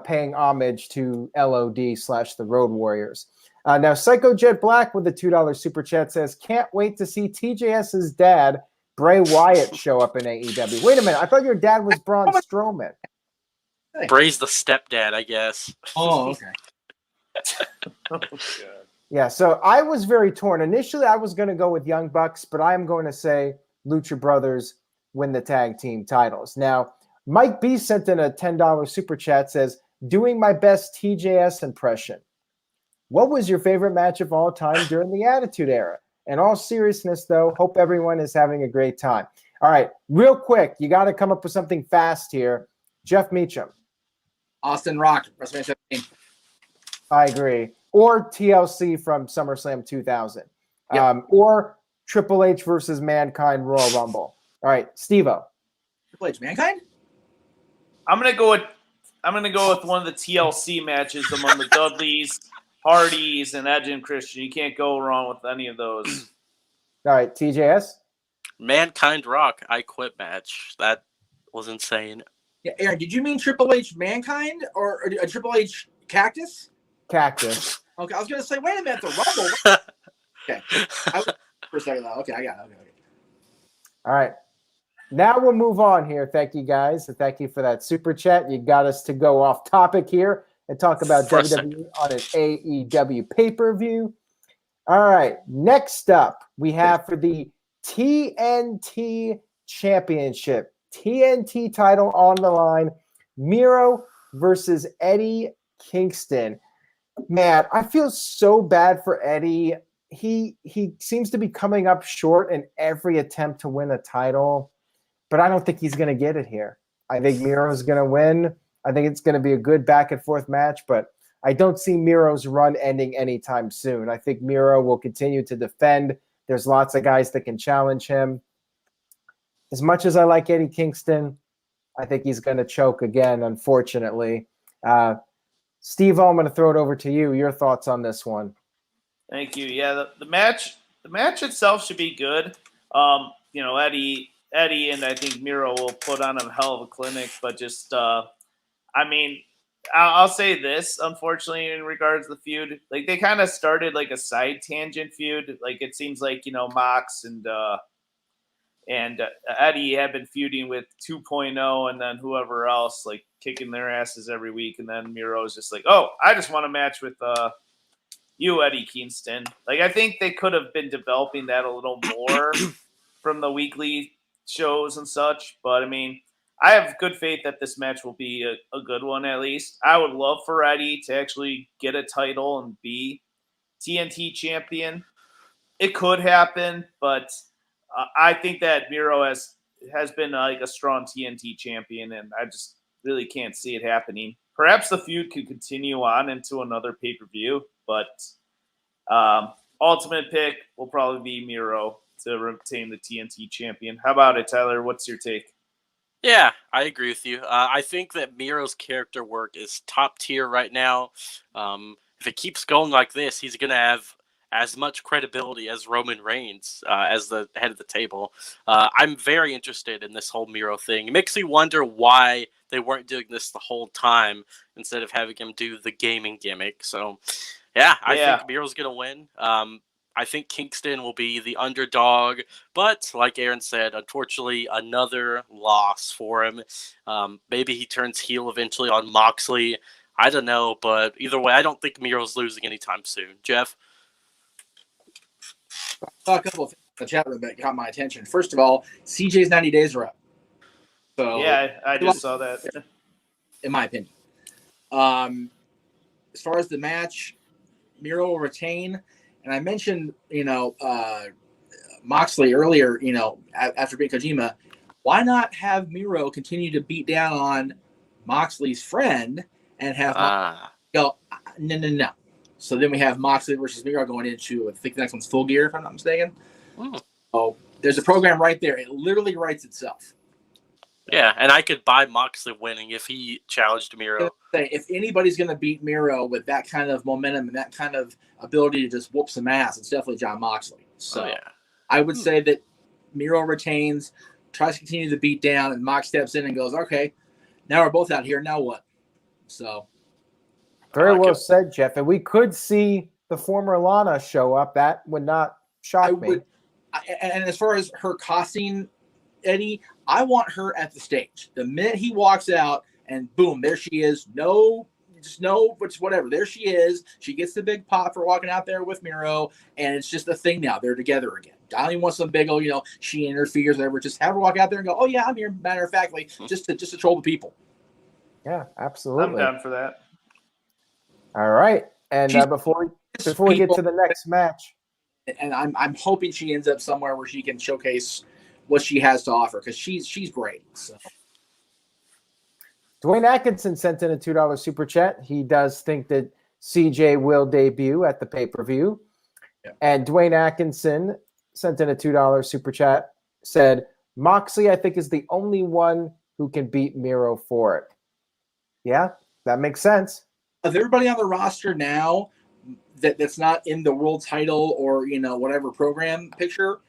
paying homage to LOD/the Road Warriors. Now, Psycho Jet Black with the $2 super chat says, can't wait to see TJS's dad, Bray Wyatt, show up in AEW. Wait a minute. I thought your dad was Braun Strowman. Bray's the stepdad, I guess. Oh, okay. Oh, God. Yeah, so I was very torn. Initially, I was going to go with Young Bucks, but I am going to say Lucha Brothers win the tag team titles. Now, Mike B sent in a $10 super chat, says, doing my best TJS impression. What was your favorite match of all time during the Attitude Era? In all seriousness, though, hope everyone is having a great time. All right, real quick, you got to come up with something fast here. Jeff Meacham. Austin Rock, WrestleMania 17. I agree. Or TLC from SummerSlam 2000. Yep. Or Triple H versus Mankind Royal Rumble. All right, Steve-O. Triple H Mankind? I'm gonna go with one of the TLC matches among the Dudleys, Hardys, and Edge and Christian. You can't go wrong with any of those. All right, TJS. Mankind Rock, I Quit match. That was insane. Yeah, Aaron, did you mean Triple H Mankind or a Triple H Cactus? Cactus. Okay, I was gonna say, wait a minute, the Rumble. Okay, I was for a second though. Okay, I got it. Okay. All right. Now we'll move on here. Thank you, guys. Thank you for that super chat. You got us to go off topic here and talk about WWE on an AEW pay-per-view. All right. Next up, we have for the TNT Championship. TNT title on the line. Miro versus Eddie Kingston. Man, I feel so bad for Eddie. He seems to be coming up short in every attempt to win a title, but I don't think he's going to get it here. I think Miro's going to win. I think it's going to be a good back and forth match, but I don't see Miro's run ending anytime soon. I think Miro will continue to defend. There's lots of guys that can challenge him. As much as I like Eddie Kingston, I think he's going to choke again, unfortunately. Steve, I'm going to throw it over to you. Your thoughts on this one? Thank you. Yeah, the match itself should be good. Eddie and I think Miro will put on a hell of a clinic, but just I'll say this, unfortunately, in regards to the feud, like they kind of started like a side tangent feud. Like it seems like, Mox and Eddie have been feuding with 2.0 and then whoever else, like kicking their asses every week. And then Miro is just like, oh, I just want to match with you, Eddie Kingston. Like, I think they could have been developing that a little more from the weekly shows and such. But, I have good faith that this match will be a good one at least. I would love for Eddie to actually get a title and be TNT champion. It could happen, but I think that Miro has been like a strong TNT champion, and I just really can't see it happening. Perhaps the feud could continue on into another pay-per-view, but ultimate pick will probably be Miro to retain the TNT champion. How about it, Tyler? What's your take? Yeah, I agree with you. I think that Miro's character work is top tier right now. If it keeps going like this, he's going to have as much credibility as Roman Reigns as the head of the table. I'm very interested in this whole Miro thing. It makes me wonder why they weren't doing this the whole time instead of having him do the gaming gimmick. So, I think Miro's going to win. I think Kingston will be the underdog, but like Aaron said, unfortunately, another loss for him. Maybe he turns heel eventually on Moxley. I don't know, but either way, I don't think Miro's losing anytime soon. Jeff? A couple of things in the chat room that caught my attention. First of all, CJ's 90 days are up. So yeah, I just saw that. In my opinion. As far as the match, Miro will retain. And I mentioned, Moxley earlier, after beating Kojima. Why not have Miro continue to beat down on Moxley's friend and have Moxley go, no. So then we have Moxley versus Miro going into, I think the next one's Full Gear, if I'm not mistaken. Oh, there's a program right there. It literally writes itself. Yeah, and I could buy Moxley winning if he challenged Miro. If anybody's going to beat Miro with that kind of momentum and that kind of ability to just whoop some ass, it's definitely Jon Moxley. So I would say that Miro retains, tries to continue to beat down, and Mox steps in and goes, okay, now we're both out here. Now what? So. Very well said, Jeff. And we could see the former Lana show up. That would not shock me. And as far as her costing Eddie, I want her at the stage. The minute he walks out and boom, there she is. Whatever. There she is. She gets the big pop for walking out there with Miro, and it's just a thing now. They're together again. I don't even want some big old, she interferes, whatever. Just have her walk out there and go, oh yeah, I'm here. Matter of factly, just to troll the people. Yeah, absolutely. I'm down for that. All right. And before we get to the next match. And I'm hoping she ends up somewhere where she can showcase what she has to offer, because she's great. So. Dwayne Atkinson sent in a $2 super chat. He does think that CJ will debut at the pay-per-view. Yeah. And Dwayne Atkinson sent in a $2 super chat, said, Moxley, I think, is the only one who can beat Miro for it. Yeah, that makes sense. Of everybody on the roster now that's not in the world title or whatever program picture,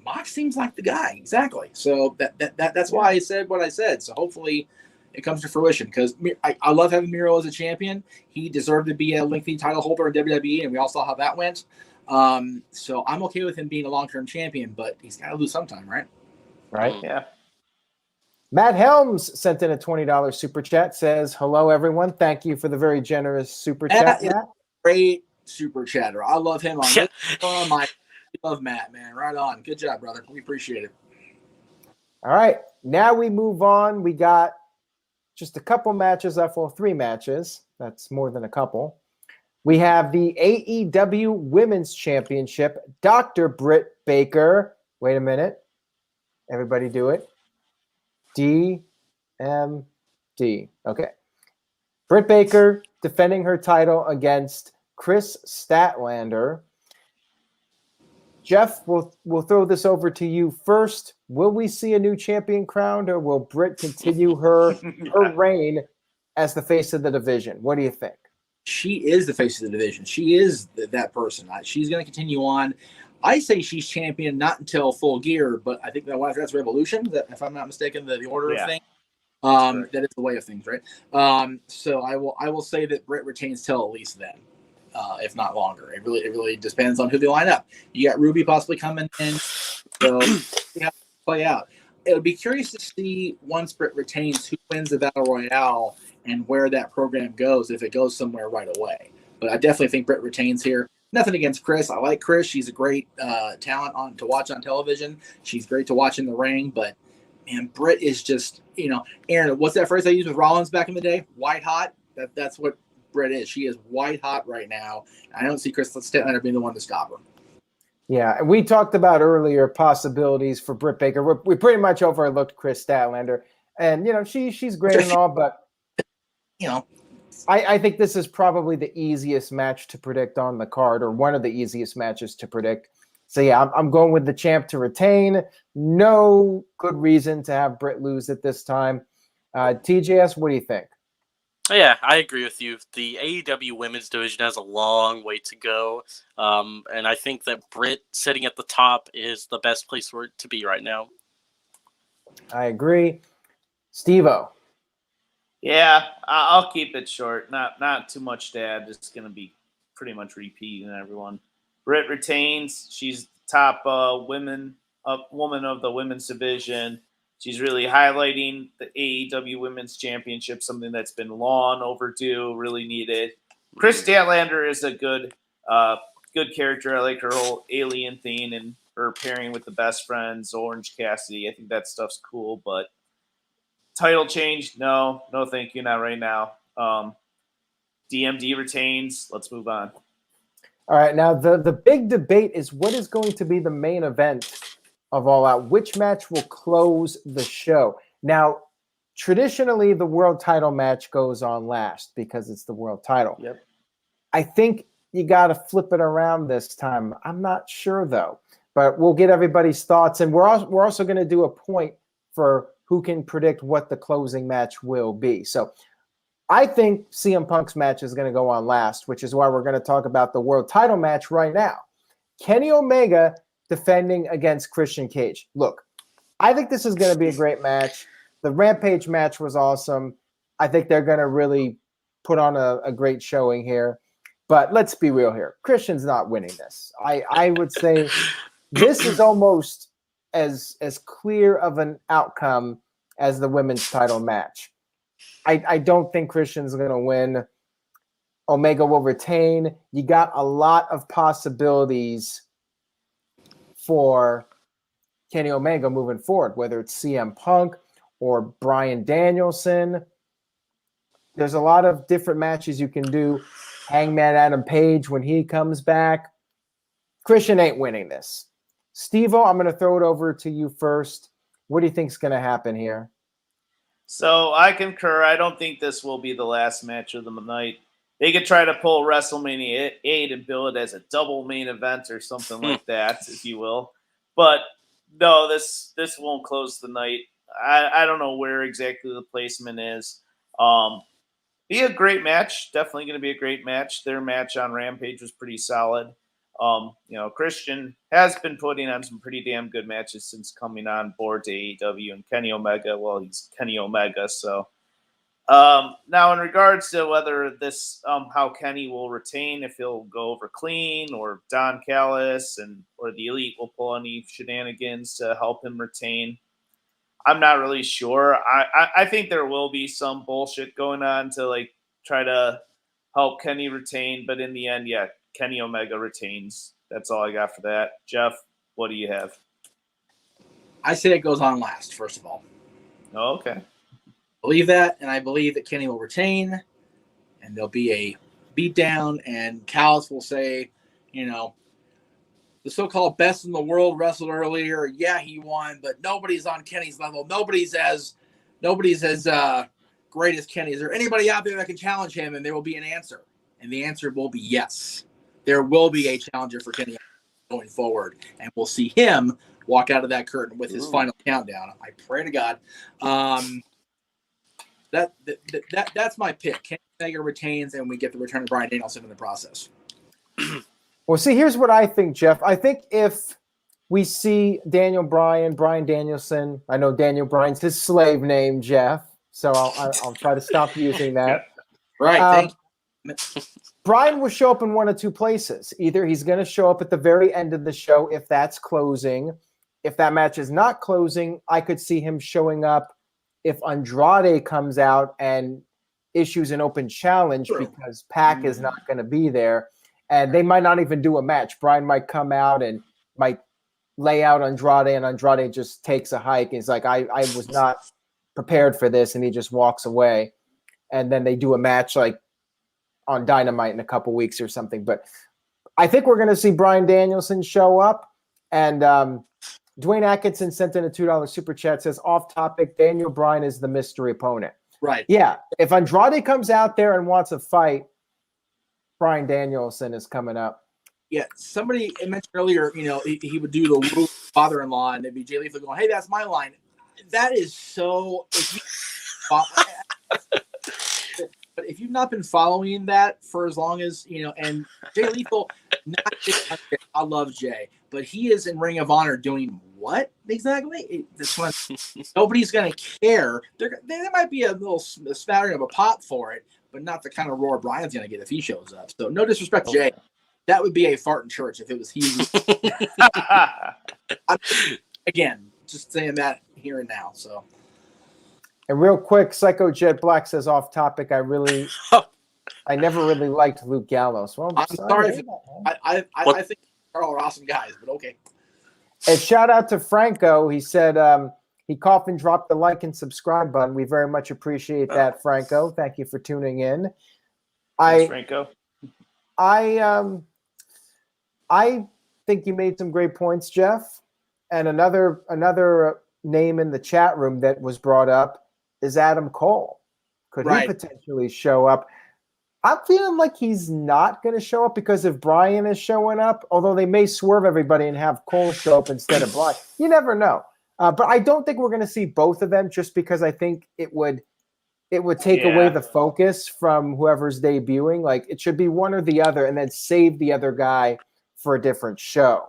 Mox seems like the guy. Exactly. So that's why I said what I said. So hopefully it comes to fruition, because I love having Miro as a champion. He deserved to be a lengthy title holder in WWE, and we all saw how that went. So I'm okay with him being a long-term champion, but he's got to lose sometime, right? Right. Yeah. Matt Helms sent in a $20 super chat, says, hello, everyone. Thank you for the very generous super chat, Matt. Great super chatter. I love him on this. I love Matt, man. Right on. Good job, brother. We appreciate it. All right. Now we move on. We got just a couple matches left. Well, 3 matches. That's more than a couple. We have the AEW Women's Championship. Dr. Britt Baker. Wait a minute. Everybody do it. DMD. Okay. Britt Baker defending her title against Chris Statlander. Jeff, we'll throw this over to you first. Will we see a new champion crowned, or will Britt continue her reign as the face of the division? What do you think? She is the face of the division. She is that person. She's going to continue on. I say she's champion not until Full Gear, but I think that's Revolution, if I'm not mistaken, the order of things. That is the way of things, right? So I will say that Britt retains till at least then. If not longer. It really depends on who they line up. You got Ruby possibly coming in, so you have to play out. It would be curious to see, once Britt retains, who wins the Battle Royale and where that program goes, if it goes somewhere right away. But I definitely think Britt retains here. Nothing against Chris. I like Chris. She's a great talent to watch on television. She's great to watch in the ring. But, man, Britt is just, Aaron, what's that phrase I used with Rollins back in the day? White hot? That's what Britt is. She is white hot right now. I don't see Chris Statlander being the one to stop her. Yeah, we talked about earlier possibilities for Britt Baker. We pretty much overlooked Chris Statlander, and she's great and all, but I think this is probably the easiest match to predict on the card, or one of the easiest matches to predict. So yeah, I'm going with the champ to retain. No good reason to have Britt lose at this time. TJS, what do you think? Yeah, I agree with you. The AEW women's division has a long way to go, and I think that Britt sitting at the top is the best place for it to be right now. I agree. Steve-O. Yeah, I'll keep it short. Not too much to add. It's going to be pretty much repeating everyone. Britt retains. She's top woman of the women's division. She's really highlighting the AEW Women's Championship, something that's been long overdue, really needed. Chris Statlander is a good character. I like her whole alien thing and her pairing with the best friends, Orange Cassidy. I think that stuff's cool, but title change, no, thank you, not right now. DMD retains. Let's move on. All right, now the big debate is what is going to be the main event of All Out. Which match will close the show? Now, traditionally, the world title match goes on last because it's the world title. Yep. I think you got to flip it around this time. I'm not sure, though. But we'll get everybody's thoughts. And we're also going to do a point for who can predict what the closing match will be. So I think CM Punk's match is going to go on last, which is why we're going to talk about the world title match right now. Kenny Omega defending against Christian Cage. Look, I think this is going to be a great match. The Rampage match was awesome. I think they're going to really put on a great showing here. But let's be real here. Christian's not winning this. I would say this is almost as clear of an outcome as the women's title match. I don't think Christian's going to win. Omega will retain. You got a lot of possibilities for Kenny Omega moving forward, whether it's CM Punk or Bryan Danielson. There's a lot of different matches you can do. Hangman Adam Page when he comes back. Christian ain't winning this. Steve-O, I'm going to throw it over to you first. What do you think's going to happen here? So I concur. I don't think this will be the last match of the night. They could try to pull WrestleMania 8 and bill it as a double main event or something like that, if you will. But no, this won't close the night. I don't know where exactly the placement is. Be a great match. Definitely going to be a great match. Their match on Rampage was pretty solid. Christian has been putting on some pretty damn good matches since coming on board to AEW, and Kenny Omega, well, he's Kenny Omega. So now in regards to whether this, how Kenny will retain, if he'll go over clean or Don Callis or the Elite will pull any shenanigans to help him retain, I'm not really sure. I think there will be some bullshit going on to like try to help Kenny retain, but in the end, yeah, Kenny Omega retains. That's all I got for that. Jeff, what do you have? I say it goes on last, first of all. Oh, okay. I believe that, and I believe that Kenny will retain, and there'll be a beatdown, and Callis will say, the so-called best in the world wrestled earlier. Yeah, he won, but nobody's on Kenny's level. Nobody's as great as Kenny. Is there anybody out there that can challenge him? And there will be an answer, and the answer will be yes. There will be a challenger for Kenny going forward, and we'll see him walk out of that curtain with his final countdown. I pray to God. That's my pick. Kenny Omega retains, and we get the return of Bryan Danielson in the process. Well, see, here's what I think, Jeff. I think if we see Bryan Danielson, I know Daniel Bryan's his slave name, Jeff, so I'll try to stop using that. Right, thank you. Bryan will show up in one of two places. Either he's going to show up at the very end of the show if that's closing. If that match is not closing, I could see him showing up if Andrade comes out and issues an open challenge because Pac is not going to be there. And they might not even do a match. Bryan might come out and might lay out Andrade, and Andrade just takes a hike. And he's like, I was not prepared for this, and he just walks away. And then they do a match like on Dynamite in a couple weeks or something. But I think we're going to see Bryan Danielson show up. And Dwayne Atkinson sent in a $2 super chat, says, off topic, Daniel Bryan is the mystery opponent. Right. Yeah. If Andrade comes out there and wants a fight, Bryan Danielson is coming up. Yeah, somebody mentioned earlier, he would do the Woo father-in-law, and it'd be Jay Lethal going, hey, that's my line. That is so... But if you've not been following that for as long as, and Jay Lethal, I love Jay, but he is in Ring of Honor doing what exactly? This one, nobody's going to care. There might be a little smattering of a pop for it, but not the kind of roar Bryan's going to get if he shows up. So no disrespect to Jay. That would be a fart in church if it was he. Again, just saying that here and now. So. And real quick, Psycho Jet Black says off topic, I never really liked Luke Gallows. Well, I'm sorry. I think they're all awesome guys, but okay. And shout out to Franco. He said he coughed and dropped the like and subscribe button. We very much appreciate that, Franco. Thank you for tuning in. Thanks, Franco. I think you made some great points, Jeff. And another name in the chat room that was brought up is Adam Cole. Could he potentially show up? I'm feeling like he's not going to show up because if Brian is showing up, although they may swerve everybody and have Cole show up instead of Brian. You never know. But I don't think we're going to see both of them just because I think it would take away the focus from whoever's debuting. Like it should be one or the other and then save the other guy for a different show.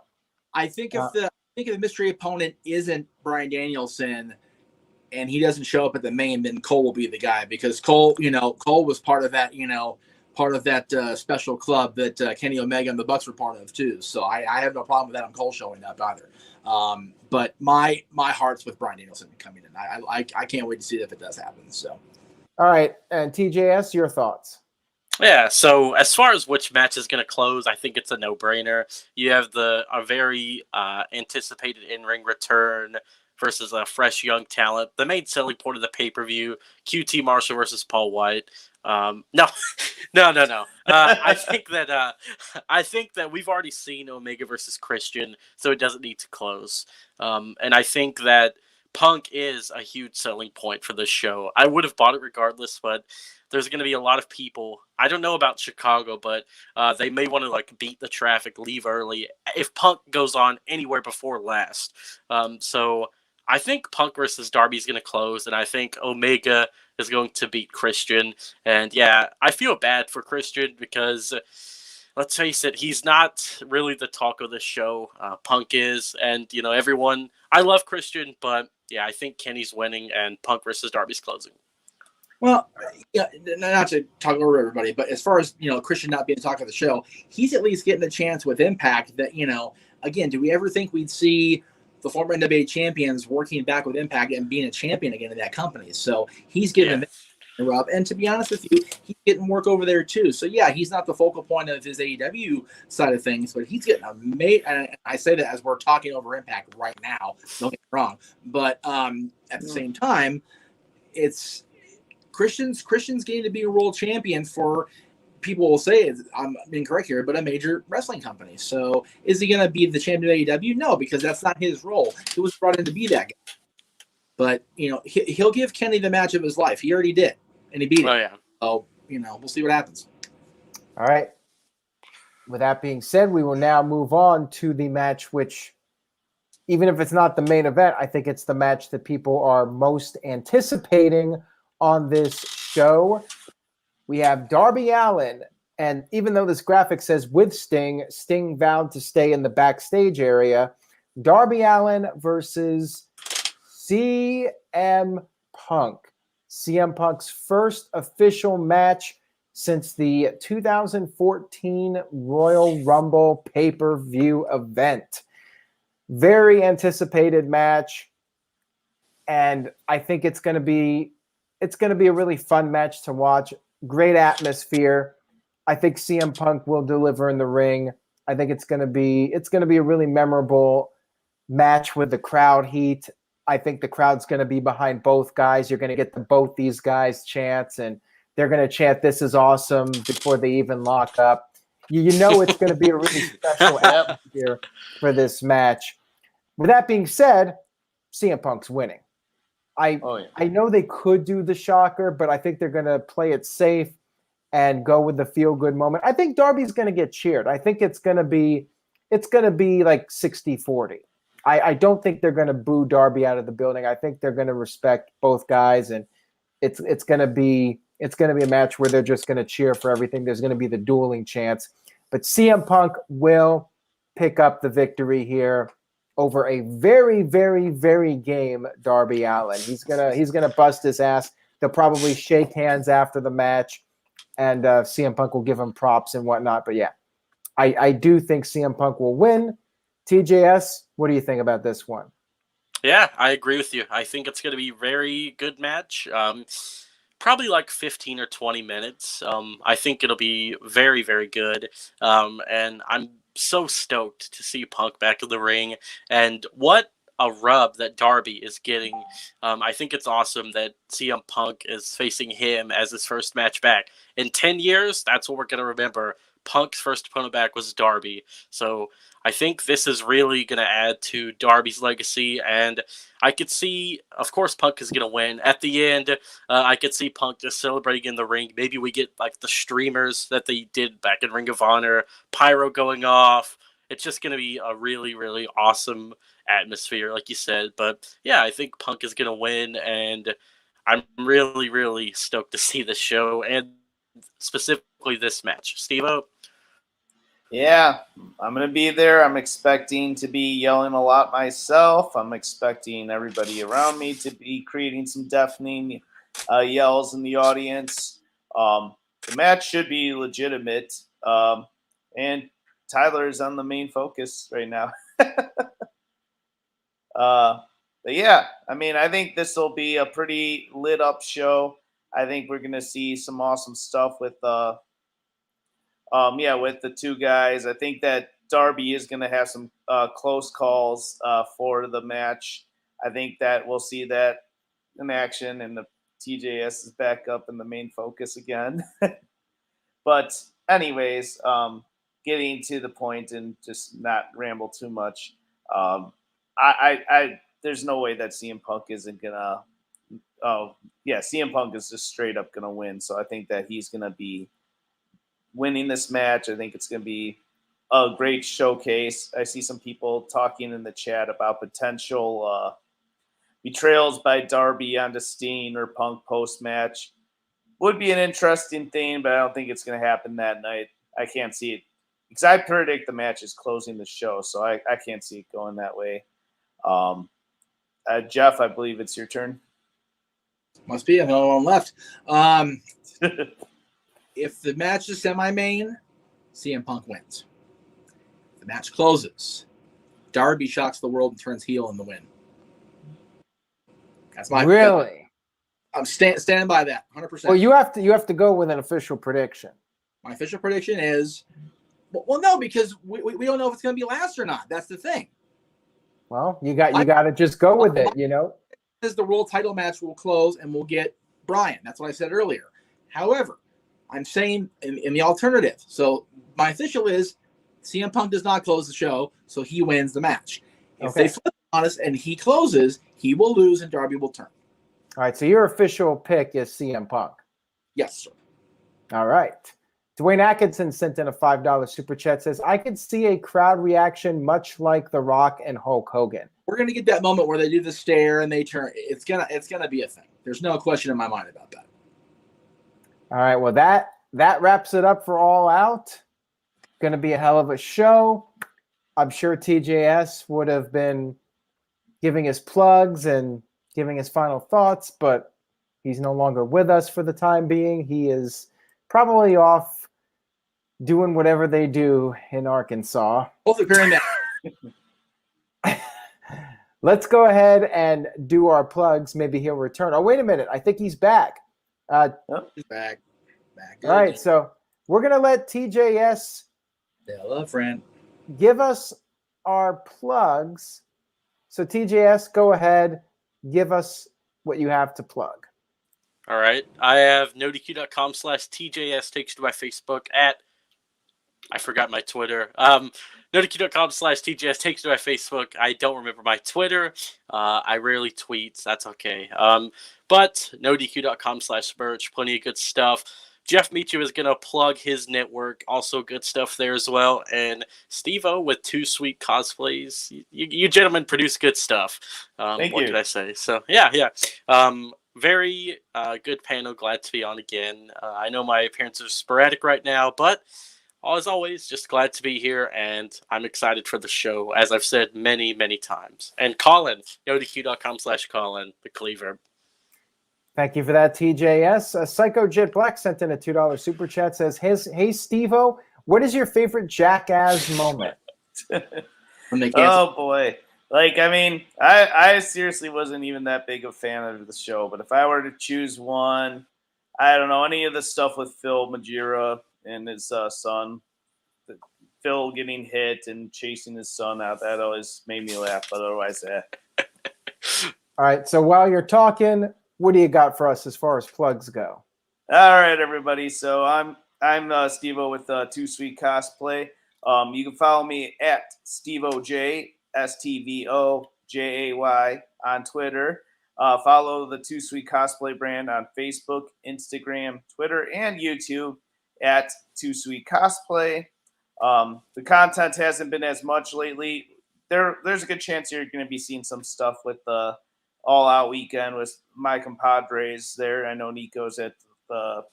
I think if the mystery opponent isn't Bryan Danielson and he doesn't show up at the main, then Cole will be the guy because Cole was part of that, special club that Kenny Omega and the Bucks were part of too. So I have no problem with Adam Cole showing up either. But my heart's with Bryan Danielson coming in. I can't wait to see if it does happen. So, all right, and TJS, your thoughts? Yeah, so as far as which match is going to close, I think it's a no-brainer. You have a very anticipated in-ring return versus a fresh young talent. The main selling point of the pay-per-view, QT Marshall versus Paul White. No. I think that we've already seen Omega versus Christian, so it doesn't need to close. And I think that Punk is a huge selling point for this show. I would have bought it regardless, but there's going to be a lot of people. I don't know about Chicago, but they may want to beat the traffic, leave early if Punk goes on anywhere before last. So I think Punk versus Darby is going to close, and I think Omega is going to beat Christian. And yeah, I feel bad for Christian because let's face it, he's not really the talk of the show. Punk is, and everyone. I love Christian, but yeah, I think Kenny's winning, and Punk versus Darby's closing. Well, yeah, not to talk over everybody, but as far as Christian not being the talk of the show, he's at least getting a chance with Impact. That again, do we ever think we'd see the former NWA champions working back with Impact and being a champion again in that company? So he's getting a rub, and to be honest with you, he's getting work over there too. So yeah, he's not the focal point of his AEW side of things, but he's getting and I say that as we're talking over Impact right now. Don't get me wrong, but at the same time, it's Christian's getting to be a world champion for, people will say, I'm incorrect here, but a major wrestling company. So is he going to be the champion of AEW? No, because that's not his role. He was brought in to be that guy. But, he'll give Kenny the match of his life. He already did, and he beat him. Oh, yeah. So, we'll see what happens. All right. With that being said, we will now move on to the match which, even if it's not the main event, I think it's the match that people are most anticipating on this show. We have Darby Allen, and even though this graphic says with Sting vowed to stay in the backstage area. Darby Allen versus CM Punk. CM Punk's first official match since the 2014 Royal Rumble pay-per-view event. Very anticipated match, and I think it's going to be a really fun match to watch. Great atmosphere. I think CM Punk will deliver in the ring. I think it's going to be a really memorable match with the crowd heat. I think the crowd's going to be behind both guys. You're going to get both these guys chants, and they're going to chant "This is awesome" before they even lock up. You know it's going to be a really special atmosphere for this match. With that being said, CM Punk's winning. I know they could do the shocker, but I think they're going to play it safe and go with the feel-good moment. I think Darby's going to get cheered. I think it's going to be like 60-40. I don't think they're going to boo Darby out of the building. I think they're going to respect both guys, and it's going to be a match where they're just going to cheer for everything. There's going to be the dueling chants, but CM Punk will pick up the victory here over a very, very, very game Darby Allen. He's gonna bust his ass. They'll probably shake hands after the match, and CM Punk will give him props and whatnot. But yeah, I do think CM Punk will win. TJS, what do you think about this one? Yeah, I agree with you. I think it's going to be a very good match. Probably like 15 or 20 minutes. I think it'll be very, very good. And I'm so stoked to see Punk back in the ring, and what a rub that Darby is getting. I think it's awesome that CM Punk is facing him as his first match back. In 10 years, that's what we're going to remember. Punk's first opponent back was Darby. So I think this is really going to add to Darby's legacy. And I could see, of course, Punk is going to win. At the end, I could see Punk just celebrating in the ring. Maybe we get like the streamers that they did back in Ring of Honor, pyro going off. It's just going to be a really, really awesome atmosphere, like you said. But yeah, I think Punk is going to win, and I'm really, really stoked to see this show and specifically this match. Steve-O? Yeah, I'm going to be there. I'm expecting to be yelling a lot myself. I'm expecting everybody around me to be creating some deafening yells in the audience. The match should be legitimate. And Tyler is on the main focus right now. But yeah, I mean, I think this will be a pretty lit up show. I think we're going to see some awesome stuff with with the two guys. I think that Darby is going to have some close calls for the match. I think that we'll see that in action, and the TJS is back up in the main focus again. But anyways, getting to the point and just not ramble too much. I there's no way that CM Punk isn't gonna. CM Punk is just straight up gonna win. So I think that he's gonna be winning this match. I think it's going to be a great showcase. I see some people talking in the chat about potential betrayals by Darby onto Steen or Punk post-match. Would be an interesting thing, but I don't think it's going to happen that night. I can't see it because I predict the match is closing the show, so I can't see it going that way. Jeff, I believe it's your turn. Must be. I'm the only one left. If the match is semi-main, CM Punk wins. If the match closes, Darby shocks the world and turns heel in the win. That's my really. I'm standing by that 100%. Well, you have to go with an official prediction. My official prediction is, well, no, because we don't know if it's going to be last or not. That's the thing. Well, you got to just go with it, you know. Is the world title match will close and we'll get Bryan. That's what I said earlier. However, I'm saying in the alternative. So my official is CM Punk does not close the show, so he wins the match. If they flip on us and he closes, he will lose and Darby will turn. All right, so your official pick is CM Punk. Yes, sir. All right. Dwayne Atkinson sent in a $5 super chat, says, I could see a crowd reaction much like The Rock and Hulk Hogan. We're going to get that moment where they do the stare and they turn. It's gonna be a thing. There's no question in my mind about that. All right, well, that wraps it up for All Out. Going to be a hell of a show. I'm sure TJS would have been giving his plugs and giving his final thoughts, but he's no longer with us for the time being. He is probably off doing whatever they do in Arkansas. Hopefully, appearing that. Let's go ahead and do our plugs. Maybe he'll return. Oh, wait a minute. I think he's back. He's back. All right, so we're going to let TJS hello, friend. give us our plugs. So TJS, go ahead. Give us what you have to plug. All right. I have NoDQ.com/TJS takes you to my Facebook at, I forgot my Twitter. NoDQ.com/TJS takes you to my Facebook. I don't remember my Twitter. I rarely tweet. That's okay. But NoDQ.com/merch. Plenty of good stuff. Jeff Meacham is going to plug his network. Also good stuff there as well. And Steve-O with 2 sweet cosplays. You gentlemen produce good stuff. Thank what you. can I say? So, yeah. Very good panel. Glad to be on again. I know my appearances are sporadic right now, but as always, just glad to be here, and I'm excited for the show, as I've said many, many times. And Colin, NoDQ.com/Colin, the Cleaver. Thank you for that, TJS. Psycho Jet Black sent in a $2 super chat, says, hey, Steve-O, what is your favorite Jackass moment? Oh, boy. Like, I mean, I seriously wasn't even that big a fan of the show, but if I were to choose one, I don't know, any of the stuff with Phil Majira and his son, Phil getting hit and chasing his son out, that always made me laugh, but otherwise, All right, so while you're talking, what do you got for us as far as plugs go? All right, everybody. So I'm I'm Steve-O with Too Sweet Cosplay. You can follow me at SteveOJ, STVOJAY on Twitter. Follow the Too Sweet Cosplay brand on Facebook, Instagram, Twitter, and YouTube at Too Sweet Cosplay. The content hasn't been as much lately. There's a good chance you're going to be seeing some stuff with the All Out weekend with my compadres there. I know Nico's at the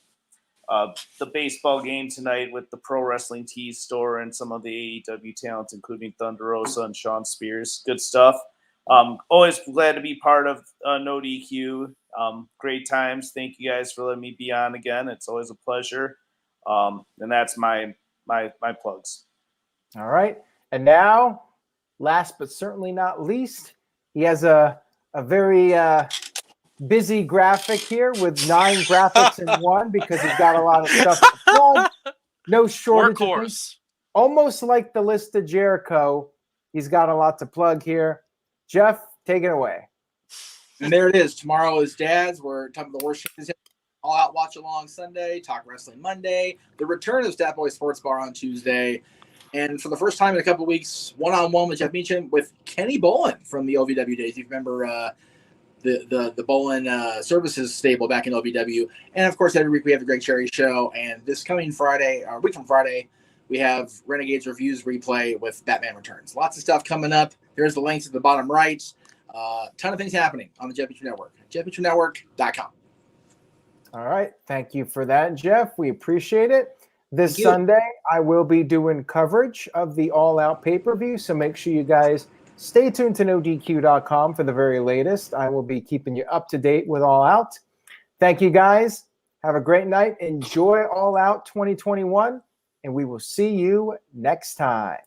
baseball game tonight with the Pro Wrestling Tees store and some of the AEW talents, including Thunder Rosa and Sean Spears. Good stuff. Always glad to be part of NoDQ. Great times. Thank you guys for letting me be on again. It's always a pleasure. And that's my plugs. All right. And now, last but certainly not least, he has a very busy graphic here with 9 graphics in one because he's got a lot of stuff to plug. No shortage of things. Workhorse. Almost like the list of Jericho. He's got a lot to plug here. Jeff, take it away. And there it is. Tomorrow is Dad's. We're talking about the worst shit. All Out Watch Along Sunday. Talk Wrestling Monday. The return of Stat Boy Sports Bar on Tuesday. And for the first time in a couple of weeks, one-on-one with Jeff Meacham with Kenny Bolin from the OVW days. If you remember the Bolin services stable back in OVW. And, of course, every week we have the Greg Cherry Show. And this coming Friday, or a week from Friday, we have Renegades Reviews replay with Batman Returns. Lots of stuff coming up. There's the links at the bottom right. Ton of things happening on the Jeff Meacham Network. JeffMeachamNetwork.com. All right. Thank you for that, Jeff. We appreciate it. This Sunday, I will be doing coverage of the All Out pay-per-view, so make sure you guys stay tuned to NoDQ.com for the very latest. I will be keeping you up to date with All Out. Thank you, guys. Have a great night. Enjoy All Out 2021, and we will see you next time.